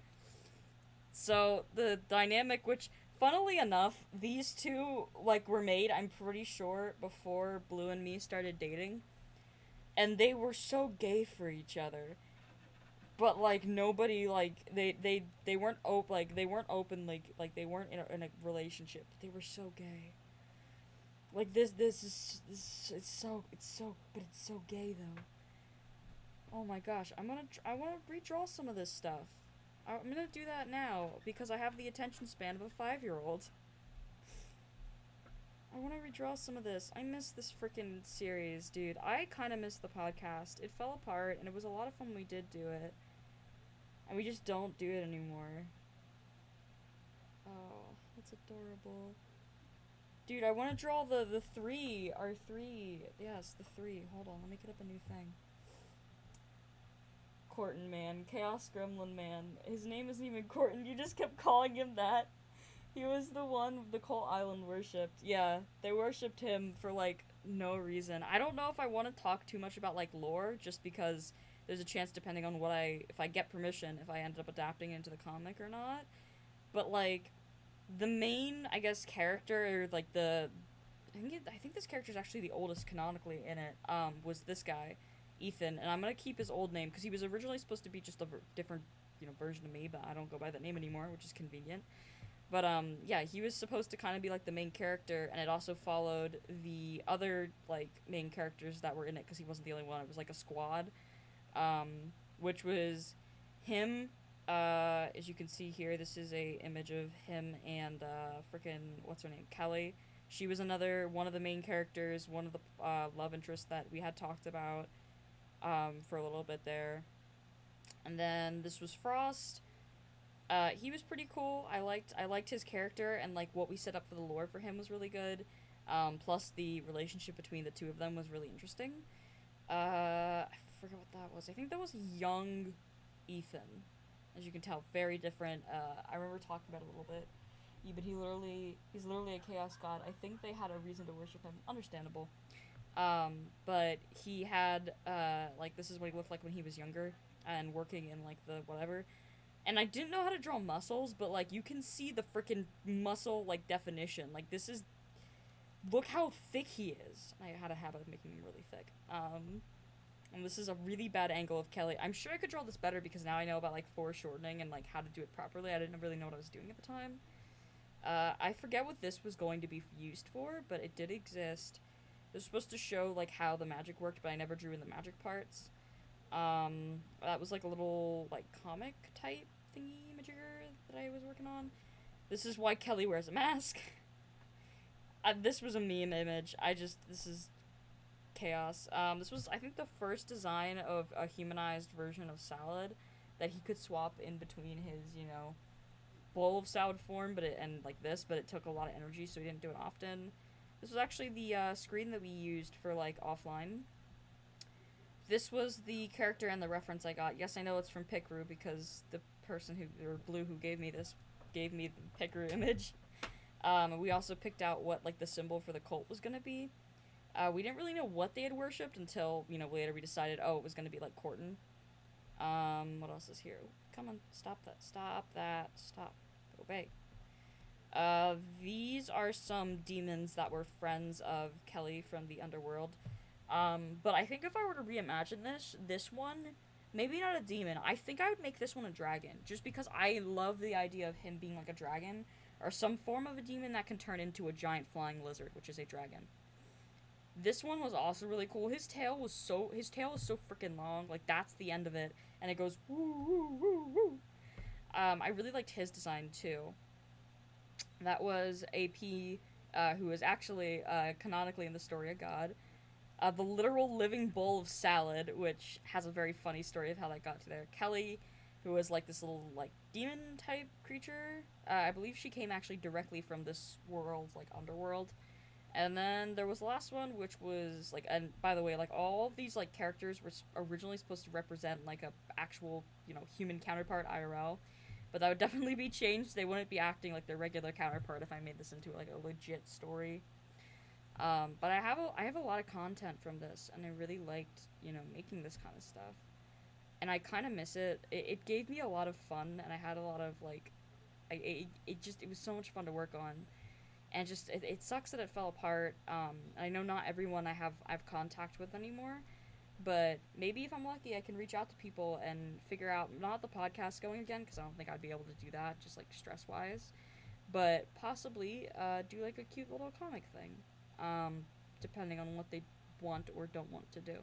So, the dynamic, which, funnily enough, these 2, like, were made, I'm pretty sure, before Blue and me started dating. And they were so gay for each other. But, like, nobody, like, they weren't they weren't open, like they weren't in a relationship. They were so gay. Like, this is it's so gay, though. Oh my gosh, I wanna redraw some of this stuff. I'm gonna do that now, because I have the attention span of a 5-year-old. I wanna redraw some of this. I miss this freaking series, dude. I kinda miss the podcast. It fell apart, and it was a lot of fun when we did do it. And we just don't do it anymore. Oh, that's adorable. Dude, I wanna draw the 3, our 3. Yes, the 3. Hold on, let me get up a new thing. Corton Man, Chaos Gremlin Man. His name isn't even Corton, you just kept calling him that. He was the one the Coal Island worshipped. Yeah, they worshipped him for, like, no reason. I don't know if I want to talk too much about, like, lore, just because there's a chance, depending on if I get permission, if I end up adapting it into the comic or not. But, like, the main, I guess, character, or, like, I think this character is actually the oldest canonically in it, was this guy. Ethan, and I'm gonna keep his old name because he was originally supposed to be just a different, version of me, but I don't go by that name anymore, which is convenient. But yeah, he was supposed to kind of be like the main character, and it also followed the other like main characters that were in it because he wasn't the only one. It was like a squad, which was him. As you can see here, this is a image of him and frickin' what's her name, Kelly. She was another one of the main characters, one of the love interests that we had talked about. For a little bit there. And then this was Frost. He was pretty cool. I liked his character, and like what we set up for the lore for him was really good. Plus the relationship between the 2 of them was really interesting. I forget what that was. I think that was young Ethan. As you can tell, very different. I remember talking about it a little bit. Yeah, but he's literally a chaos god. I think they had a reason to worship him. Understandable. But he had, like, this is what he looked like when he was younger, and working in, like, the whatever, and I didn't know how to draw muscles, but, like, you can see the frickin' muscle, like, definition, like, this is, look how thick he is. I had a habit of making him really thick. And this is a really bad angle of Kelly. I'm sure I could draw this better because now I know about like foreshortening and like how to do it properly. I didn't really know what I was doing at the time. I forget what this was going to be used for, but it did exist. It was supposed to show like how the magic worked, but I never drew in the magic parts. That was like a little like comic type thingy majigger that I was working on. This is why Kelly wears a mask. This was a meme image. This is chaos. This was, I think, the first design of a humanized version of Salad that he could swap in between his, bowl of salad form, and like this, but it took a lot of energy, so he didn't do it often. This was actually the screen that we used for like offline. This was the character and the reference I got. Yes, I know it's from Picru because the person or Blue who gave me this gave me the Picru image. We also picked out what like the symbol for the cult was gonna be. We didn't really know what they had worshipped until, later we decided, it was gonna be like Corton. What else is here? Come on, stop that, obey. These are some demons that were friends of Kelly from the underworld. But I think if I were to reimagine this one, maybe not a demon, I think I would make this one a dragon, just because I love the idea of him being like a dragon, or some form of a demon that can turn into a giant flying lizard, which is a dragon. This one was also really cool. His tail was so freaking long, like that's the end of it, and it goes woo woo woo woo. I really liked his design too. That was AP, who is actually canonically in the story a god. The literal living bowl of salad, which has a very funny story of how that got to there. Kelly, who was like this little like demon type creature. I believe she came actually directly from this world's like underworld. And then there was the last one, which was like, and by the way, like all of these like characters were originally supposed to represent like a actual human counterpart IRL, but that would definitely be changed. They wouldn't be acting like their regular counterpart if I made this into like a legit story. But I have a lot of content from this, and I really liked making this kind of stuff, and I kind of miss it. It gave me a lot of fun, and I had a lot of like, it was so much fun to work on. And just it sucks that it fell apart. I know not everyone I have contact with anymore, but maybe if I'm lucky, I can reach out to people and figure out not the podcast going again, because I don't think I'd be able to do that just like stress wise, but possibly do like a cute little comic thing, depending on what they want or don't want to do.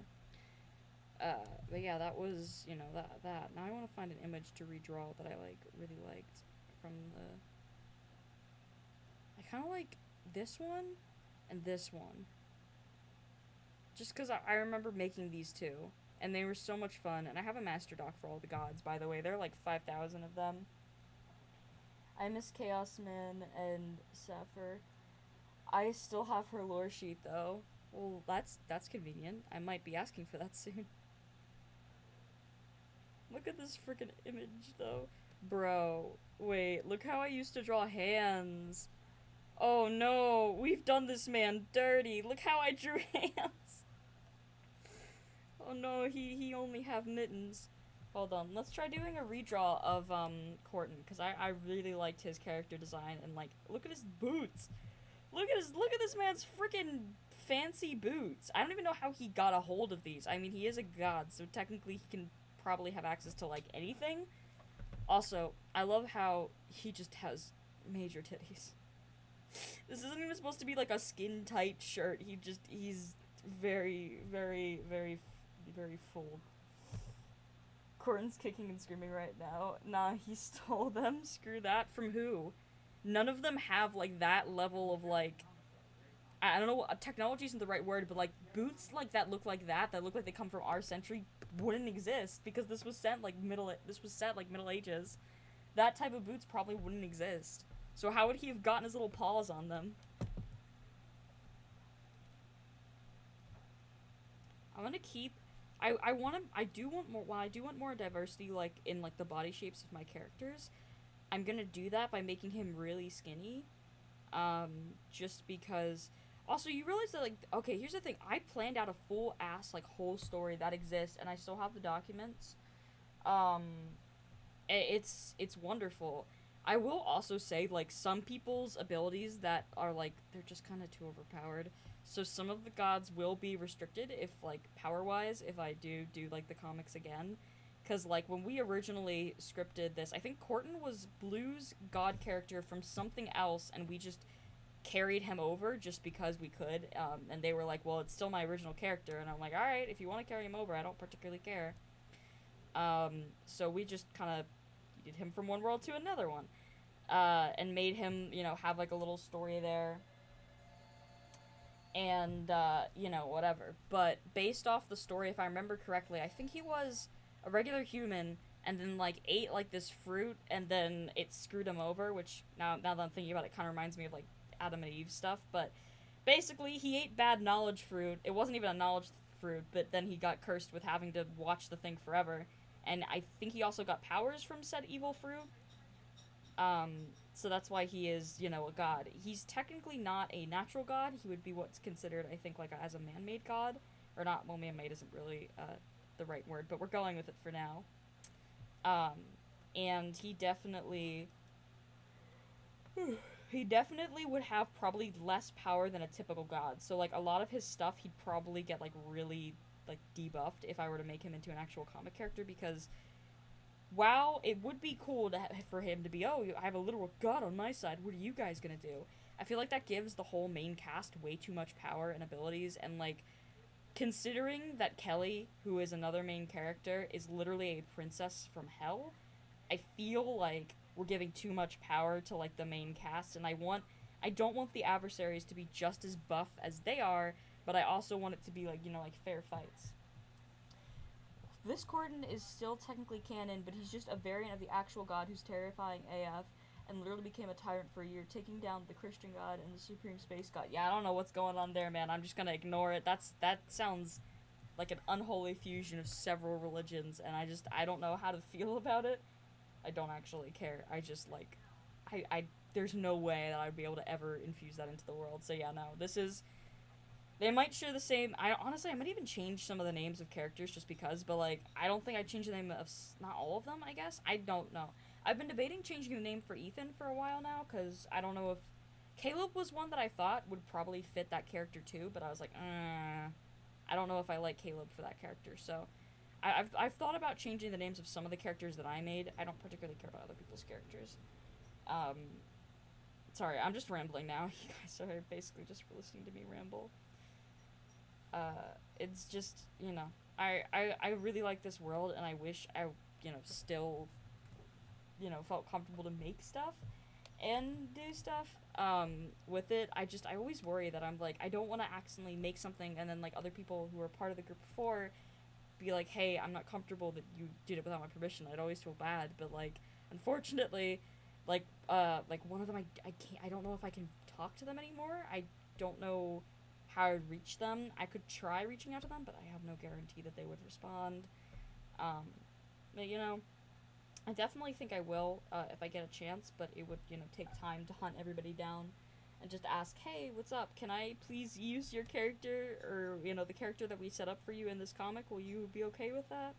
But yeah, that was that. Now I want to find an image to redraw that I like really liked from the. I kind of like this one and this one. Just because I remember making these two. And they were so much fun. And I have a master doc for all the gods, by the way. There are like 5,000 of them. I miss Chaos Man and Sapphire. I still have her lore sheet, though. Well, that's convenient. I might be asking for that soon. Look at this freaking image, though. Bro, wait. Look how I used to draw hands. Oh no, we've done this man dirty. Look how I drew hands. Oh no, he only have mittens. Hold on, let's try doing a redraw of Corton, because I really liked his character design, and like, look at his boots. Look at this man's freaking fancy boots. I don't even know how he got a hold of these. I mean, he is a god, so technically he can probably have access to like anything. Also, I love how he just has major titties. This isn't even supposed to be like a skin tight shirt. He's very, very, very, very full. Corton's kicking and screaming right now. Nah, he stole them. Screw that. From who? None of them have like that level of like, I don't know, technology isn't the right word, but like boots like that look like they come from our century wouldn't exist, because this was set like Middle Ages. That type of boots probably wouldn't exist. So how would he have gotten his little paws on them? I'm gonna keep. I do want more diversity, like in like the body shapes of my characters. I'm gonna do that by making him really skinny. Just because. Also, you realize that, like, okay, here's the thing. I planned out a full ass like whole story that exists, and I still have the documents. It's wonderful. I will also say, like, some people's abilities that are, like, they're just kind of too overpowered. So some of the gods will be restricted if, like, power-wise, if I do, like, the comics again. Because, like, when we originally scripted this, I think Corton was Blue's god character from something else, and we just carried him over just because we could. And they were like, well, it's still my original character. And I'm like, alright, if you want to carry him over, I don't particularly care. So we just kind of did him from one world to another one. And made him, have like a little story there. And, whatever. But based off the story, if I remember correctly, I think he was a regular human and then, like, ate, like, this fruit and then it screwed him over, which now that I'm thinking about it, kind of reminds me of, like, Adam and Eve stuff. But basically, he ate bad knowledge fruit. It wasn't even a knowledge fruit, but then he got cursed with having to watch the thing forever. And I think he also got powers from said evil fruit. So that's why he is, a god. He's technically not a natural god. He would be what's considered, I think, like as a man-made god, or not. Well, man-made isn't really the right word, but we're going with it for now. And he definitely would have probably less power than a typical god. So like a lot of his stuff, he'd probably get like really like debuffed if I were to make him into an actual comic character because wow, it would be cool for him to be, oh, I have a literal god on my side. What are you guys gonna do? I feel like that gives the whole main cast way too much power and abilities, and, like, considering that Kelly, who is another main character, is literally a princess from hell, I feel like we're giving too much power to, like, the main cast, and I don't want the adversaries to be just as buff as they are, but I also want it to be, like, like, fair fights. This Corden is still technically canon, but he's just a variant of the actual god who's terrifying AF and literally became a tyrant for a year, taking down the Christian god and the Supreme Space God. Yeah, I don't know what's going on there, man. I'm just gonna ignore it. That sounds like an unholy fusion of several religions, and I don't know how to feel about it. I don't actually care. I just, like, I there's no way that I'd be able to ever infuse that into the world. So yeah, no, this is they might share the same. I might even change some of the names of characters just because, but like I don't think I'd change the name of not all of them. I guess I don't know. I've been debating changing the name for Ethan for a while now because I don't know if Caleb was one that I thought would probably fit that character too, but I was like, I don't know if I like Caleb for that character. So I've thought about changing the names of some of the characters that I made. I don't particularly care about other people's characters. Um, sorry, I'm just rambling now. You guys are basically just listening to me ramble. It's just, I really like this world, and I wish I, still, felt comfortable to make stuff and do stuff, with it. I always worry that I'm, like, I don't want to accidentally make something, and then, like, other people who were part of the group before be like, hey, I'm not comfortable that you did it without my permission. I'd always feel bad, but, like, unfortunately, like one of them, I don't know if I can talk to them anymore. I don't know how I would reach them. I could try reaching out to them, but I have no guarantee that they would respond. But, I definitely think I will, if I get a chance, but it would, take time to hunt everybody down and just ask, hey, what's up? Can I please use your character, or, the character that we set up for you in this comic? Will you be okay with that?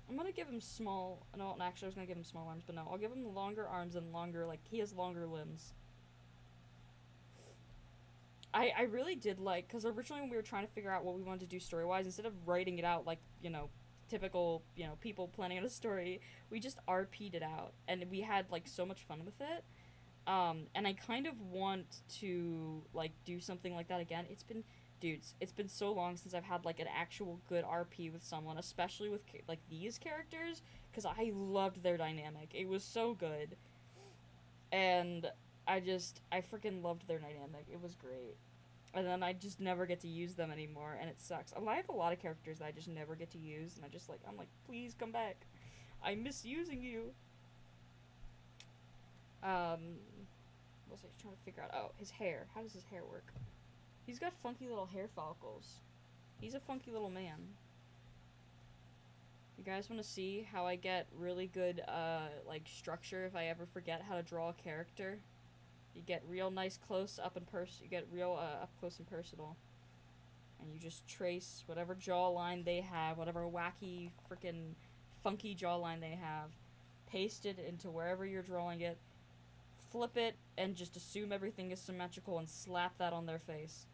I'm gonna give him actually I was gonna give him small arms, but no, I'll give him longer arms and longer, like, he has longer limbs. I really did like, because originally when we were trying to figure out what we wanted to do story-wise, instead of writing it out like, typical, people planning out a story, we just RP'd it out, and we had, like, so much fun with it. And I kind of want to, like, do something like that again. It's been so long since I've had, like, an actual good RP with someone, especially with, like, these characters, because I loved their dynamic. It was so good. And I freaking loved their dynamic. It was great. And then I just never get to use them anymore, and it sucks. I have a lot of characters that I just never get to use, and I'm like, please come back. I miss using you. What was I trying to figure out? Oh, his hair. How does his hair work? He's got funky little hair follicles. He's a funky little man. You guys want to see how I get really good, like, structure if I ever forget how to draw a character? You get real nice close up and you get real, up close and personal. And you just trace whatever jawline they have, whatever wacky, freaking funky jawline they have. paste it into wherever you're drawing it, flip it, and just assume everything is symmetrical and slap that on their face.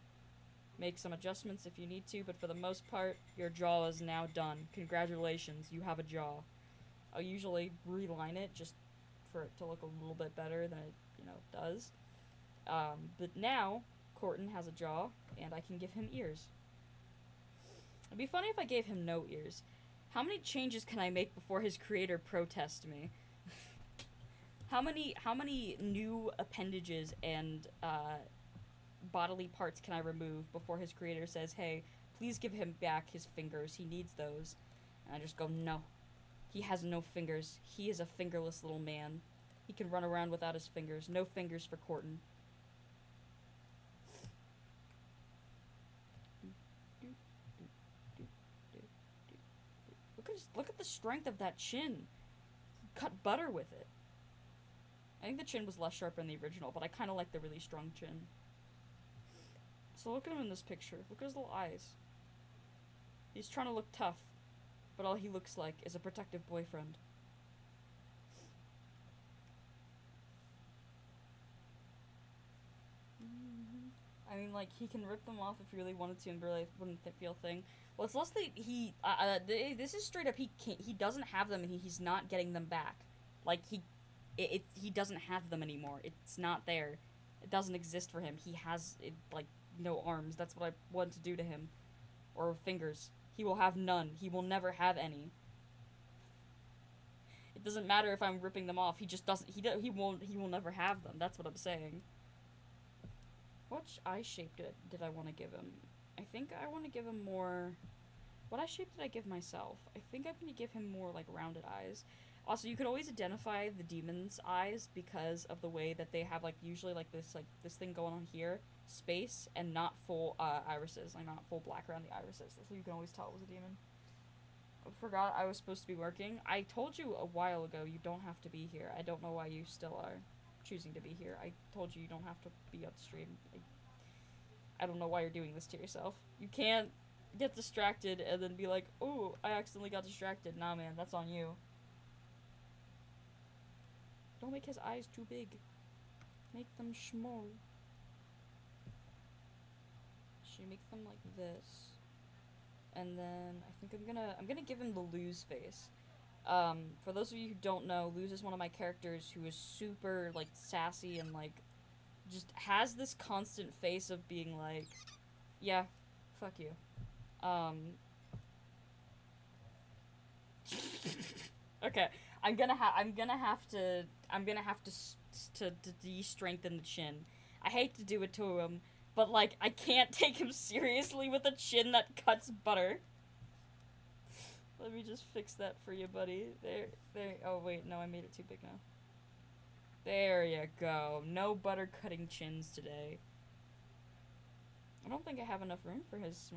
Make some adjustments if you need to, but for the most part, your jaw is now done. Congratulations, you have a jaw. I'll usually reline it just for it to look a little bit better than it, does. But now, Corton has a jaw, and I can give him ears. It'd be funny if I gave him no ears. How many changes can I make before his creator protests me? How many new appendages and bodily parts can I remove before his creator says, hey, please give him back his fingers, he needs those? And I just go, no. He has no fingers. He is a fingerless little man. He can run around without his fingers. No fingers for Corton. Look at the strength of that chin. Cut butter with it. I think the chin was less sharp in the original, but I kind of like the really strong chin. So look at him in this picture. Look at his little eyes. He's trying to look tough, but all he looks like is a protective boyfriend. I mean, like, he can rip them off if he really wanted to and really wouldn't feel a thing. Well, it's less that this is straight up, he doesn't have them and he's not getting them back. Like, he doesn't have them anymore. It's not there. It doesn't exist for him. He has, no arms. That's what I want to do to him. Or fingers. He will have none. He will never have any. It doesn't matter if I'm ripping them off. He just doesn't, he will never have them. That's what I'm saying. What eye shape did I want to give him? I think I want to give him more... What eye shape did I give myself? I think I'm going to give him more, rounded eyes. Also, you could always identify the demon's eyes because of the way that they have, usually, this thing going on here. Space, and not full, irises. Not full black around the irises. So you can always tell it was a demon. I forgot I was supposed to be working. I told you a while ago you don't have to be here. I don't know why you still are choosing to be here. I told you don't have to be on stream. I don't know why you're doing this to yourself. You can't get distracted and then be like, oh, I accidentally got distracted. Nah, man, that's on you. Don't make his eyes too big. Make them small. Should make them like this. And then I think I'm gonna give him the Lose face. For those of you who don't know, Luz is one of my characters who is super, sassy and, just has this constant face of being yeah, fuck you. Okay, I'm gonna have to de-strengthen the chin. I hate to do it to him, but, I can't take him seriously with a chin that cuts butter. Let me just fix that for you, buddy. There, oh wait, no, I made it too big now. There you go. No butter cutting chins today. I don't think I have enough room for his,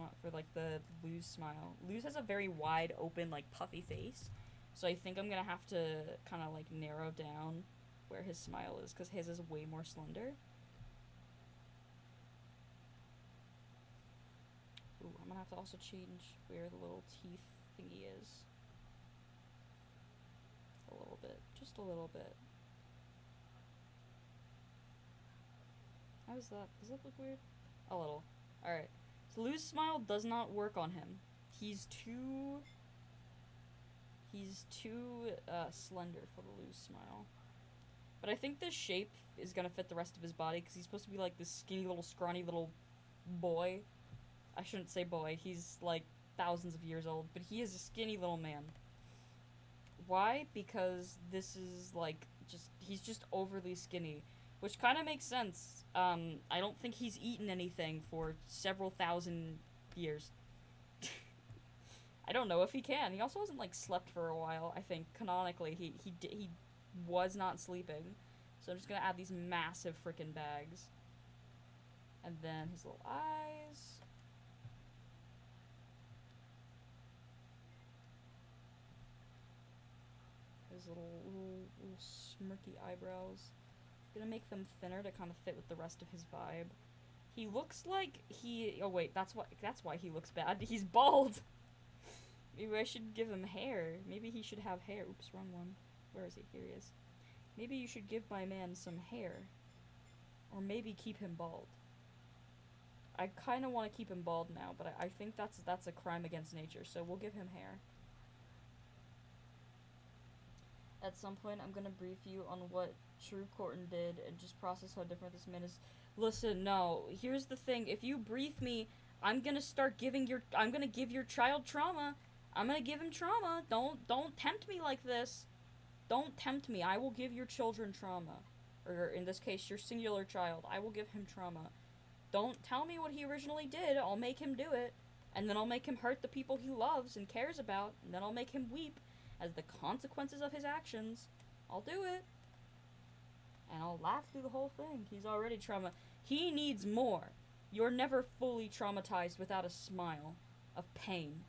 the Luz smile. Luz has a very wide open, puffy face. So I think I'm gonna have to kind of, narrow down where his smile is, because his is way more slender. Ooh, I'm gonna have to also change where the little teeth thingy is. A little bit. Just a little bit. How is that? Does that look weird? A little. Alright. So Luz's smile does not work on him. He's too slender for the Luz smile. But I think this shape is gonna fit the rest of his body, because he's supposed to be this skinny little scrawny little boy. I shouldn't say boy, he's thousands of years old, but he is a skinny little man. Why? Because this is he's just overly skinny, which kind of makes sense. I don't think he's eaten anything for several thousand years. I don't know if he can. He also hasn't slept for a while. I think canonically he was not sleeping. So I'm just gonna add these massive freaking bags, and then his little eyes. His little smirky eyebrows. Gonna make them thinner to kind of fit with the rest of his vibe. He looks like he... Oh wait, that's why he looks bad. He's bald! Maybe I should give him hair. Maybe he should have hair. Oops, wrong one. Where is he? Here he is. Maybe you should give my man some hair. Or maybe keep him bald. I kind of want to keep him bald now, but I think that's a crime against nature, so we'll give him hair. At some point, I'm gonna brief you on what True Corton did and just process how different this man is. Listen, no. Here's the thing. If you brief me, I'm gonna give your child trauma. I'm gonna give him trauma. Don't tempt me like this. Don't tempt me. I will give your children trauma. Or in this case, your singular child. I will give him trauma. Don't tell me what he originally did. I'll make him do it. And then I'll make him hurt the people he loves and cares about. And then I'll make him weep as the consequences of his actions. I'll do it. And I'll laugh through the whole thing. He's already He needs more. You're never fully traumatized without a smile of pain.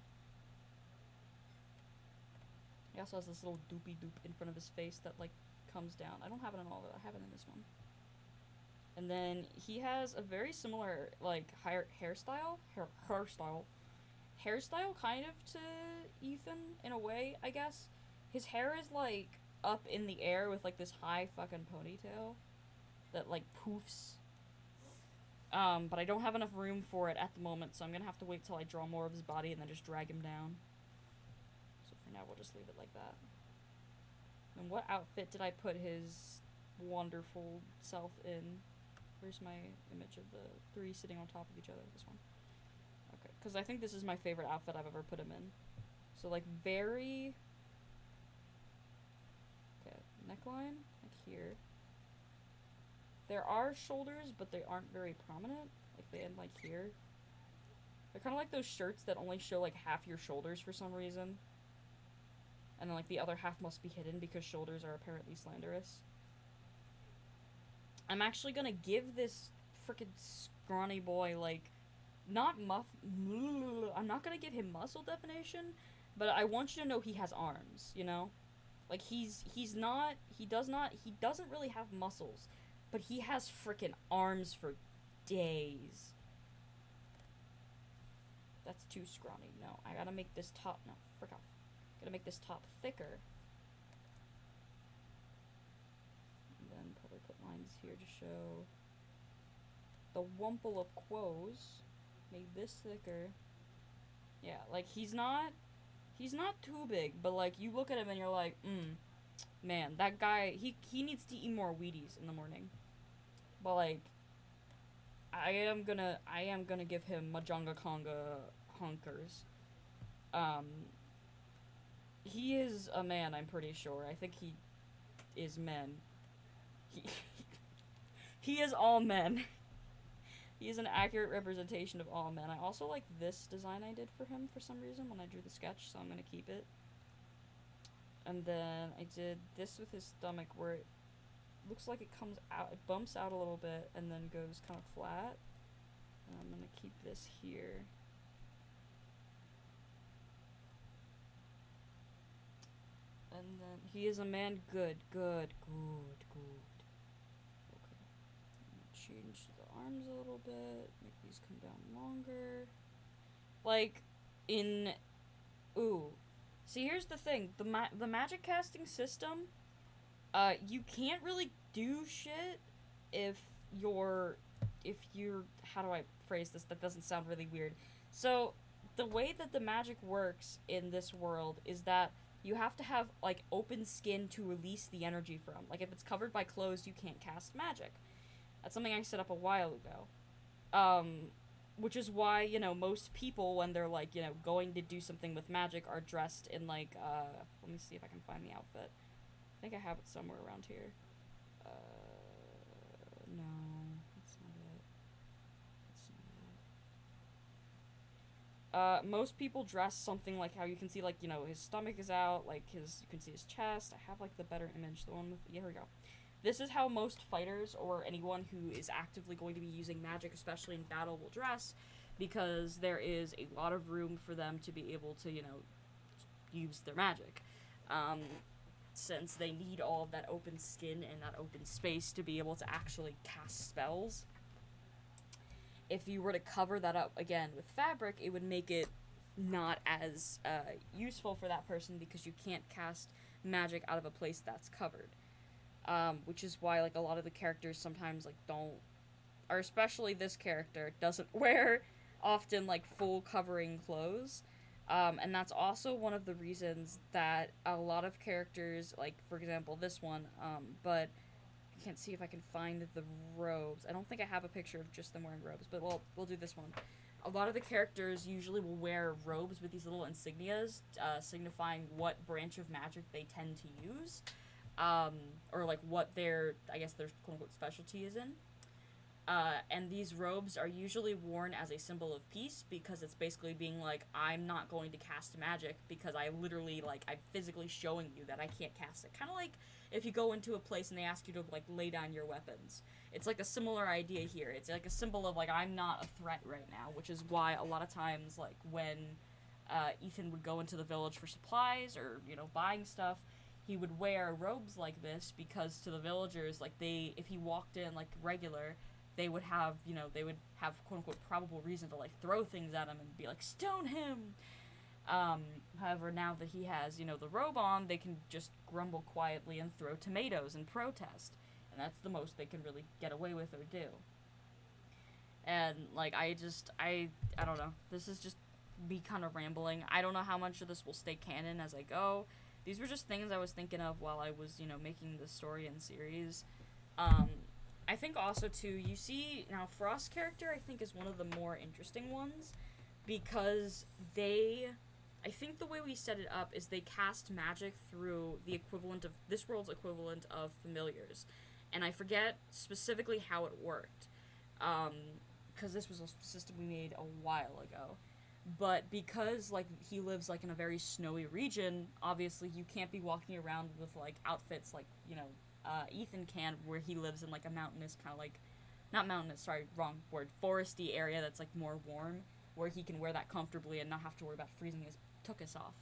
He also has this little doopy doop in front of his face that, like, comes down. I don't have it in all of it. I have it in this one. And then he has a very similar, like, hairstyle kind of to Ethan, in a way, I guess. His hair is, like, up in the air with, like, this high fucking ponytail that, like, poofs. But I don't have enough room for it at the moment, so I'm gonna have to wait till I draw more of his body and then just drag him down. So for now, we'll just leave it like that. And what outfit did I put his wonderful self in? Where's my image of the three sitting on top of each other? This one. Okay, because I think this is my favorite outfit I've ever put him in. So, like, very... Okay, neckline, like here. There are shoulders, but they aren't very prominent. Like, they end, like, here. They're kind of like those shirts that only show, like, half your shoulders for some reason. And then, like, the other half must be hidden because shoulders are apparently slanderous. I'm actually gonna give this frickin' scrawny boy, like, I'm not gonna give him muscle definition, but I want you to know he has arms, you know? Like, he doesn't really have muscles, but he has frickin' arms for days. That's too scrawny. No, I gotta make this top, no, frick off. Gotta make this top thicker. And then probably put lines here to show the wumple of quos. Make this thicker. Yeah, like, he's not too big, but, like, you look at him and you're like, man, that guy, he needs to eat more Wheaties in the morning. But, like, I am gonna give him Majanga Conga honkers. He is a man, I'm pretty sure. I think he is men. He is all men. He is an accurate representation of all men. I also like this design I did for him for some reason when I drew the sketch, so I'm gonna keep it. And then I did this with his stomach where it looks like it comes out, it bumps out a little bit and then goes kind of flat. And I'm gonna keep this here. And then he is a man. Good. Okay. Change the arms a little bit. Make these come down longer. Like, See, here's the thing. The magic casting system, you can't really do shit if you're, how do I phrase this that doesn't sound really weird? So, the way that the magic works in this world is that you have to have, like, open skin to release the energy from. Like, if it's covered by clothes, you can't cast magic. That's something I set up a while ago. Which is why, most people, when they're, like, going to do something with magic, are dressed in, like, let me see if I can find the outfit. I think I have it somewhere around here. No, that's not it. Most people dress something like how you can see, like, his stomach is out, like, you can see his chest. I have, like, the better image, the one with, here we go. This is how most fighters or anyone who is actively going to be using magic, especially in battle, will dress, because there is a lot of room for them to be able to, use their magic. Since they need all of that open skin and that open space to be able to actually cast spells. If you were to cover that up, again, with fabric, it would make it not as useful for that person because you can't cast magic out of a place that's covered. Which is why like a lot of the characters sometimes like don't, or especially this character doesn't wear often like full covering clothes. And that's also one of the reasons that a lot of characters, like for example this one, but I can't see if I can find the robes. I don't think I have a picture of just them wearing robes, but we'll do this one. A lot of the characters usually will wear robes with these little insignias, signifying what branch of magic they tend to use, or like what their, I guess, their quote unquote specialty is in. And these robes are usually worn as a symbol of peace because it's basically being like, I'm not going to cast magic because I literally, like, I'm physically showing you that I can't cast it. Kind of like if you go into a place and they ask you to, like, lay down your weapons. It's like a similar idea here. It's like a symbol of, like, I'm not a threat right now, which is why a lot of times, like, when Ethan would go into the village for supplies or, you know, buying stuff, he would wear robes like this because to the villagers, like, if he walked in, like, regular, they would have, you know, quote unquote probable reason to like throw things at him and be like, stone him. However, now that he has, you know, the robe on, they can just grumble quietly and throw tomatoes and protest. And that's the most they can really get away with or do. And like I don't know. This is just me kind of rambling. I don't know how much of this will stay canon as I go. These were just things I was thinking of while I was, you know, making the story and series. I think also too, you see now Frost's character I think is one of the more interesting ones because I think the way we set it up is they cast magic through the equivalent of this world's equivalent of familiars, and I forget specifically how it worked, because this was a system we made a while ago. But because like he lives like in a very snowy region, obviously you can't be walking around with like outfits like, you know, Ethan can, where he lives in like a mountainous kind of like, not mountainous, sorry, wrong word, foresty area that's like more warm, where he can wear that comfortably and not have to worry about freezing his tuchus off.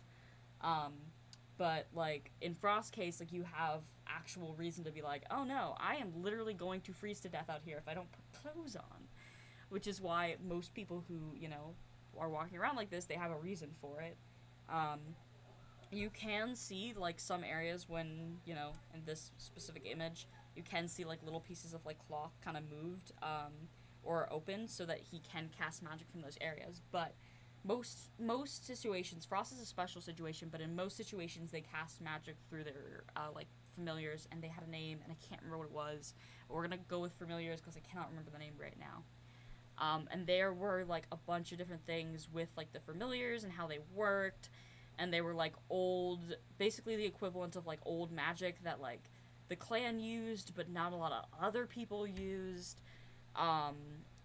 But like in Frost's case, like you have actual reason to be like, oh no, I am literally going to freeze to death out here if I don't put clothes on, which is why most people who, you know, are walking around like this, they have a reason for it. You can see like some areas when, you know, in this specific image, you can see like little pieces of like cloth kind of moved or opened so that he can cast magic from those areas. But most situations, Frost is a special situation, but in most situations they cast magic through their like familiars, and they had a name and I can't remember what it was. But we're gonna go with familiars because I cannot remember the name right now. And there were like a bunch of different things with like the familiars and how they worked. And they were like old, basically the equivalent of like old magic that like the clan used, but not a lot of other people used.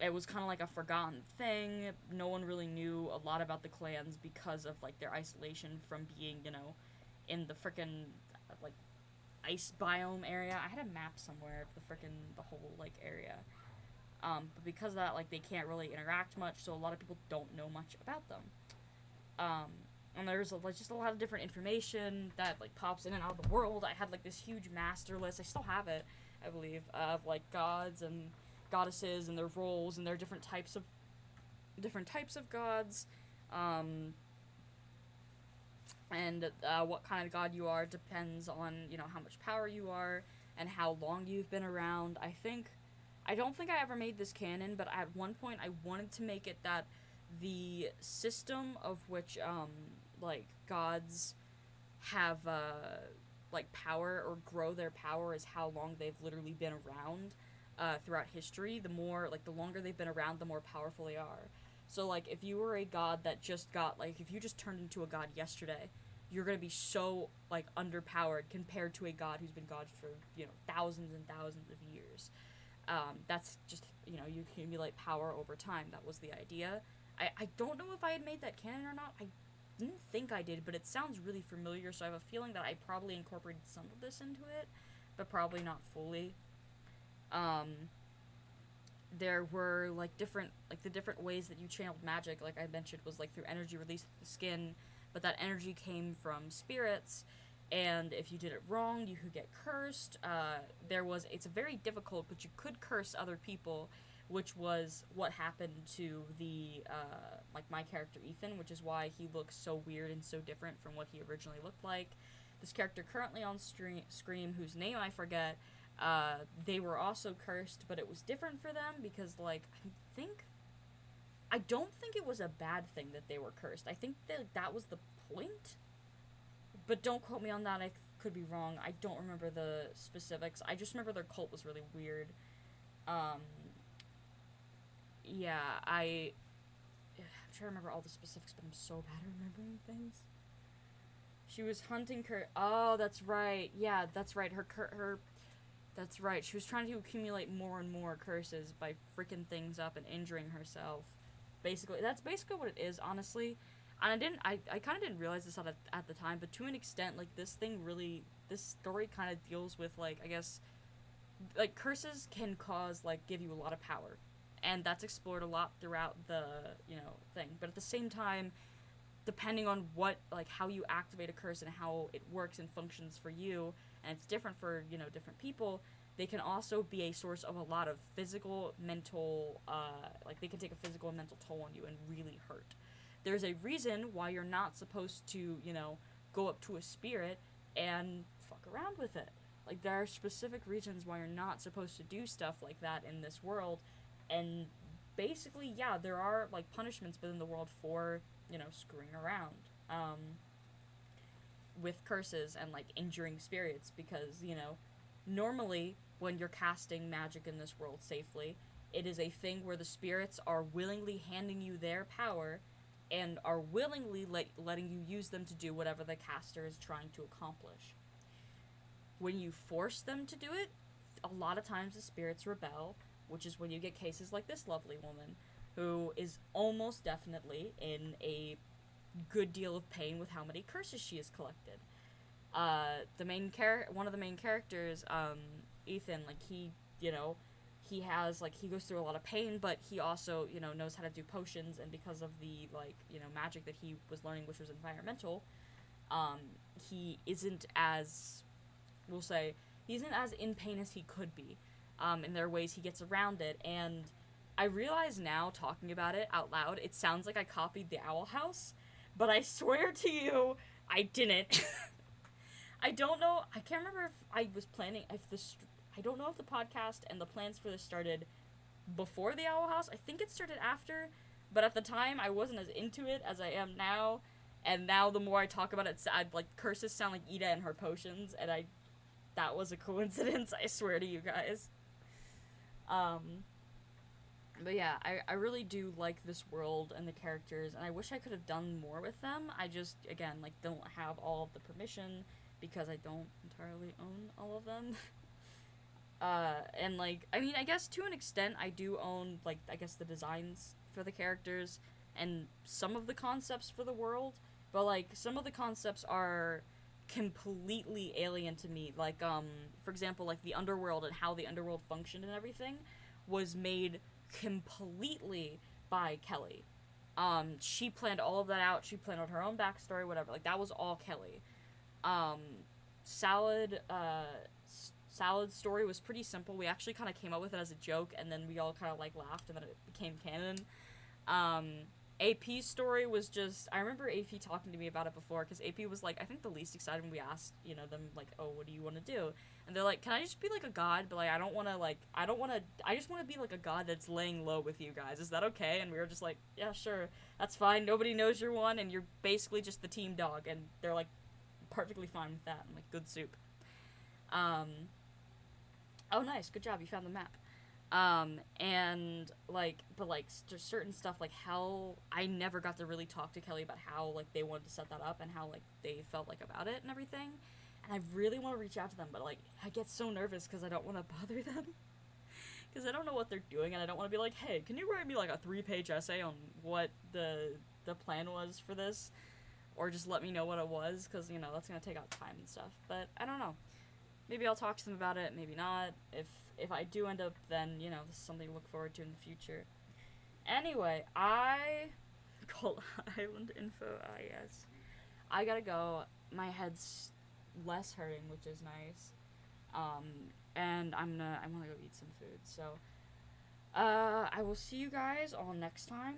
It was kind of like a forgotten thing. No one really knew a lot about the clans because of like their isolation from being, you know, in the frickin' like ice biome area. I had a map somewhere of the whole like area. But because of that, like they can't really interact much, so a lot of people don't know much about them. And there's just a lot of different information that like pops in and out of the world. I had like this huge master list. I still have it, I believe, of like gods and goddesses and their roles and their different types of gods, and what kind of god you are depends on, you know, how much power you are and how long you've been around. I don't think I ever made this canon, but at one point I wanted to make it that the system of which like gods have like power or grow their power is how long they've literally been around throughout history. The longer they've been around, the more powerful they are. So like if you were a god that just got like if you just turned into a god yesterday, you're gonna be so like underpowered compared to a god who's been god for, you know, thousands and thousands of years. That's just, you know, you accumulate power over time. That was the idea. I don't know if I had made that canon or not. I didn't think I did, but it sounds really familiar, so I have a feeling that I probably incorporated some of this into it, but probably not fully. There were like the different ways that you channeled magic, like I mentioned, was like through energy released through the skin, but that energy came from spirits, and if you did it wrong, you could get cursed. It's very difficult, but you could curse other people, which was what happened to the, like my character Ethan, which is why he looks so weird and so different from what he originally looked like. this character currently on Scream, whose name I forget, they were also cursed, but it was different for them because, like, I don't think it was a bad thing that they were cursed. I think that was the point. But don't quote me on that, I could be wrong. I don't remember the specifics. I just remember their cult was really weird. Yeah, I'm trying to remember all the specifics, but I'm so bad at remembering things. She was hunting Oh, that's right. Yeah, that's right. That's right. She was trying to accumulate more and more curses by freaking things up and injuring herself. Basically, that's basically what it is, honestly. And I kind of didn't realize this at the time, but to an extent, like, this story kind of deals with, like, I guess, like, curses can give you a lot of power. And that's explored a lot throughout the, thing. But at the same time, depending on how you activate a curse and how it works and functions for you, and it's different for, different people, they can also be a source of a lot of physical, mental, they can take a physical and mental toll on you and really hurt. There's a reason why you're not supposed to, go up to a spirit and fuck around with it. Like, there are specific reasons why you're not supposed to do stuff like that in this world, and basically, yeah, there are, like, punishments within the world for, screwing around, with curses and, like, injuring spirits, because, normally, when you're casting magic in this world safely, it is a thing where the spirits are willingly handing you their power and are willingly letting you use them to do whatever the caster is trying to accomplish. When you force them to do it, a lot of times the spirits rebel, which is when you get cases like this lovely woman, who is almost definitely in a good deal of pain with how many curses she has collected. One of the main characters, Ethan, like, he goes through a lot of pain, but he also, knows how to do potions, and because of the, magic that he was learning, which was environmental, he isn't as in pain as he could be. And there are ways he gets around it, and I realize now, talking about it out loud, it sounds like I copied the Owl House, but I swear to you, I didn't. I don't know, I can't remember if I was planning, I don't know if the podcast and the plans for this started before the Owl House. I think it started after, but at the time, I wasn't as into it as I am now, and now the more I talk about it, curses sound like Ida and her potions, and that was a coincidence, I swear to you guys. But yeah, I really do like this world and the characters, and I wish I could have done more with them. I just, again, don't have all of the permission, because I don't entirely own all of them. And, I guess to an extent, I do own, the designs for the characters, and some of the concepts for the world, but, some of the concepts are completely alien to me. For example, the underworld and how the underworld functioned and everything was made completely by Kelly. She planned all of that out. She planned out her own backstory, whatever. That was all Kelly. Salad's story was pretty simple. We actually kind of came up with it as a joke, and then we all kind of laughed, and then it became canon. AP's story was just, I remember AP talking to me about it before, because AP was I think the least excited when we asked, them, oh, what do you want to do? And they're like, can I just be a god? But I just want to be a god that's laying low with you guys. Is that okay? And we were just yeah, sure, that's fine. Nobody knows you're one, and you're basically just the team dog. And they're perfectly fine with that. I'm good soup. Oh, nice, good job, you found the map. And certain stuff, how I never got to really talk to Kelly about how they wanted to set that up and how they felt about it and everything, and I really want to reach out to them, but I get so nervous because I don't want to bother them, because I don't know what they're doing, and I don't want to be hey, can you write me a 3-page essay on what the plan was for this, or just let me know what it was, because that's gonna take out time and stuff. But I don't know, maybe I'll talk to them about it, maybe not. If I do end up, then, this is something to look forward to in the future. Anyway, call Island Info, yes. I gotta go. My head's less hurting, which is nice. And I wanna go eat some food, so, I will see you guys all next time,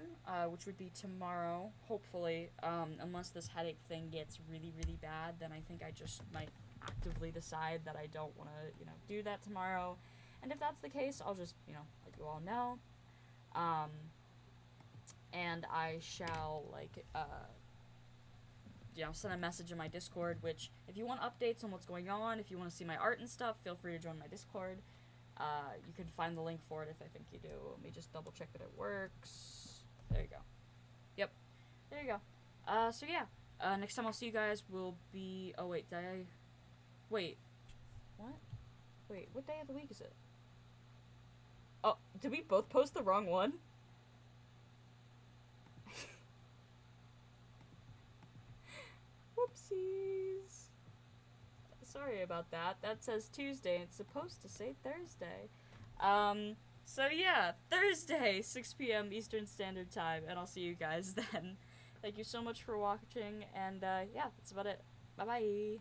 which would be tomorrow, hopefully. Unless this headache thing gets really, really bad, then I think I just might actively decide that I don't want to, do that tomorrow. And if that's the case, I'll just, let you all know. And I shall, send a message in my Discord, which, if you want updates on what's going on, if you want to see my art and stuff, feel free to join my Discord. You can find the link for it if I think you do. Let me just double check that it works. There you go. Yep. There you go. So yeah. Next time I'll see you guys will be... Oh, wait. Wait. What? Wait, what day of the week is it? Oh, did we both post the wrong one? Whoopsies. Sorry about that. That says Tuesday, and it's supposed to say Thursday. So yeah, Thursday, 6 p.m. Eastern Standard Time, and I'll see you guys then. Thank you so much for watching, and yeah, that's about it. Bye-bye.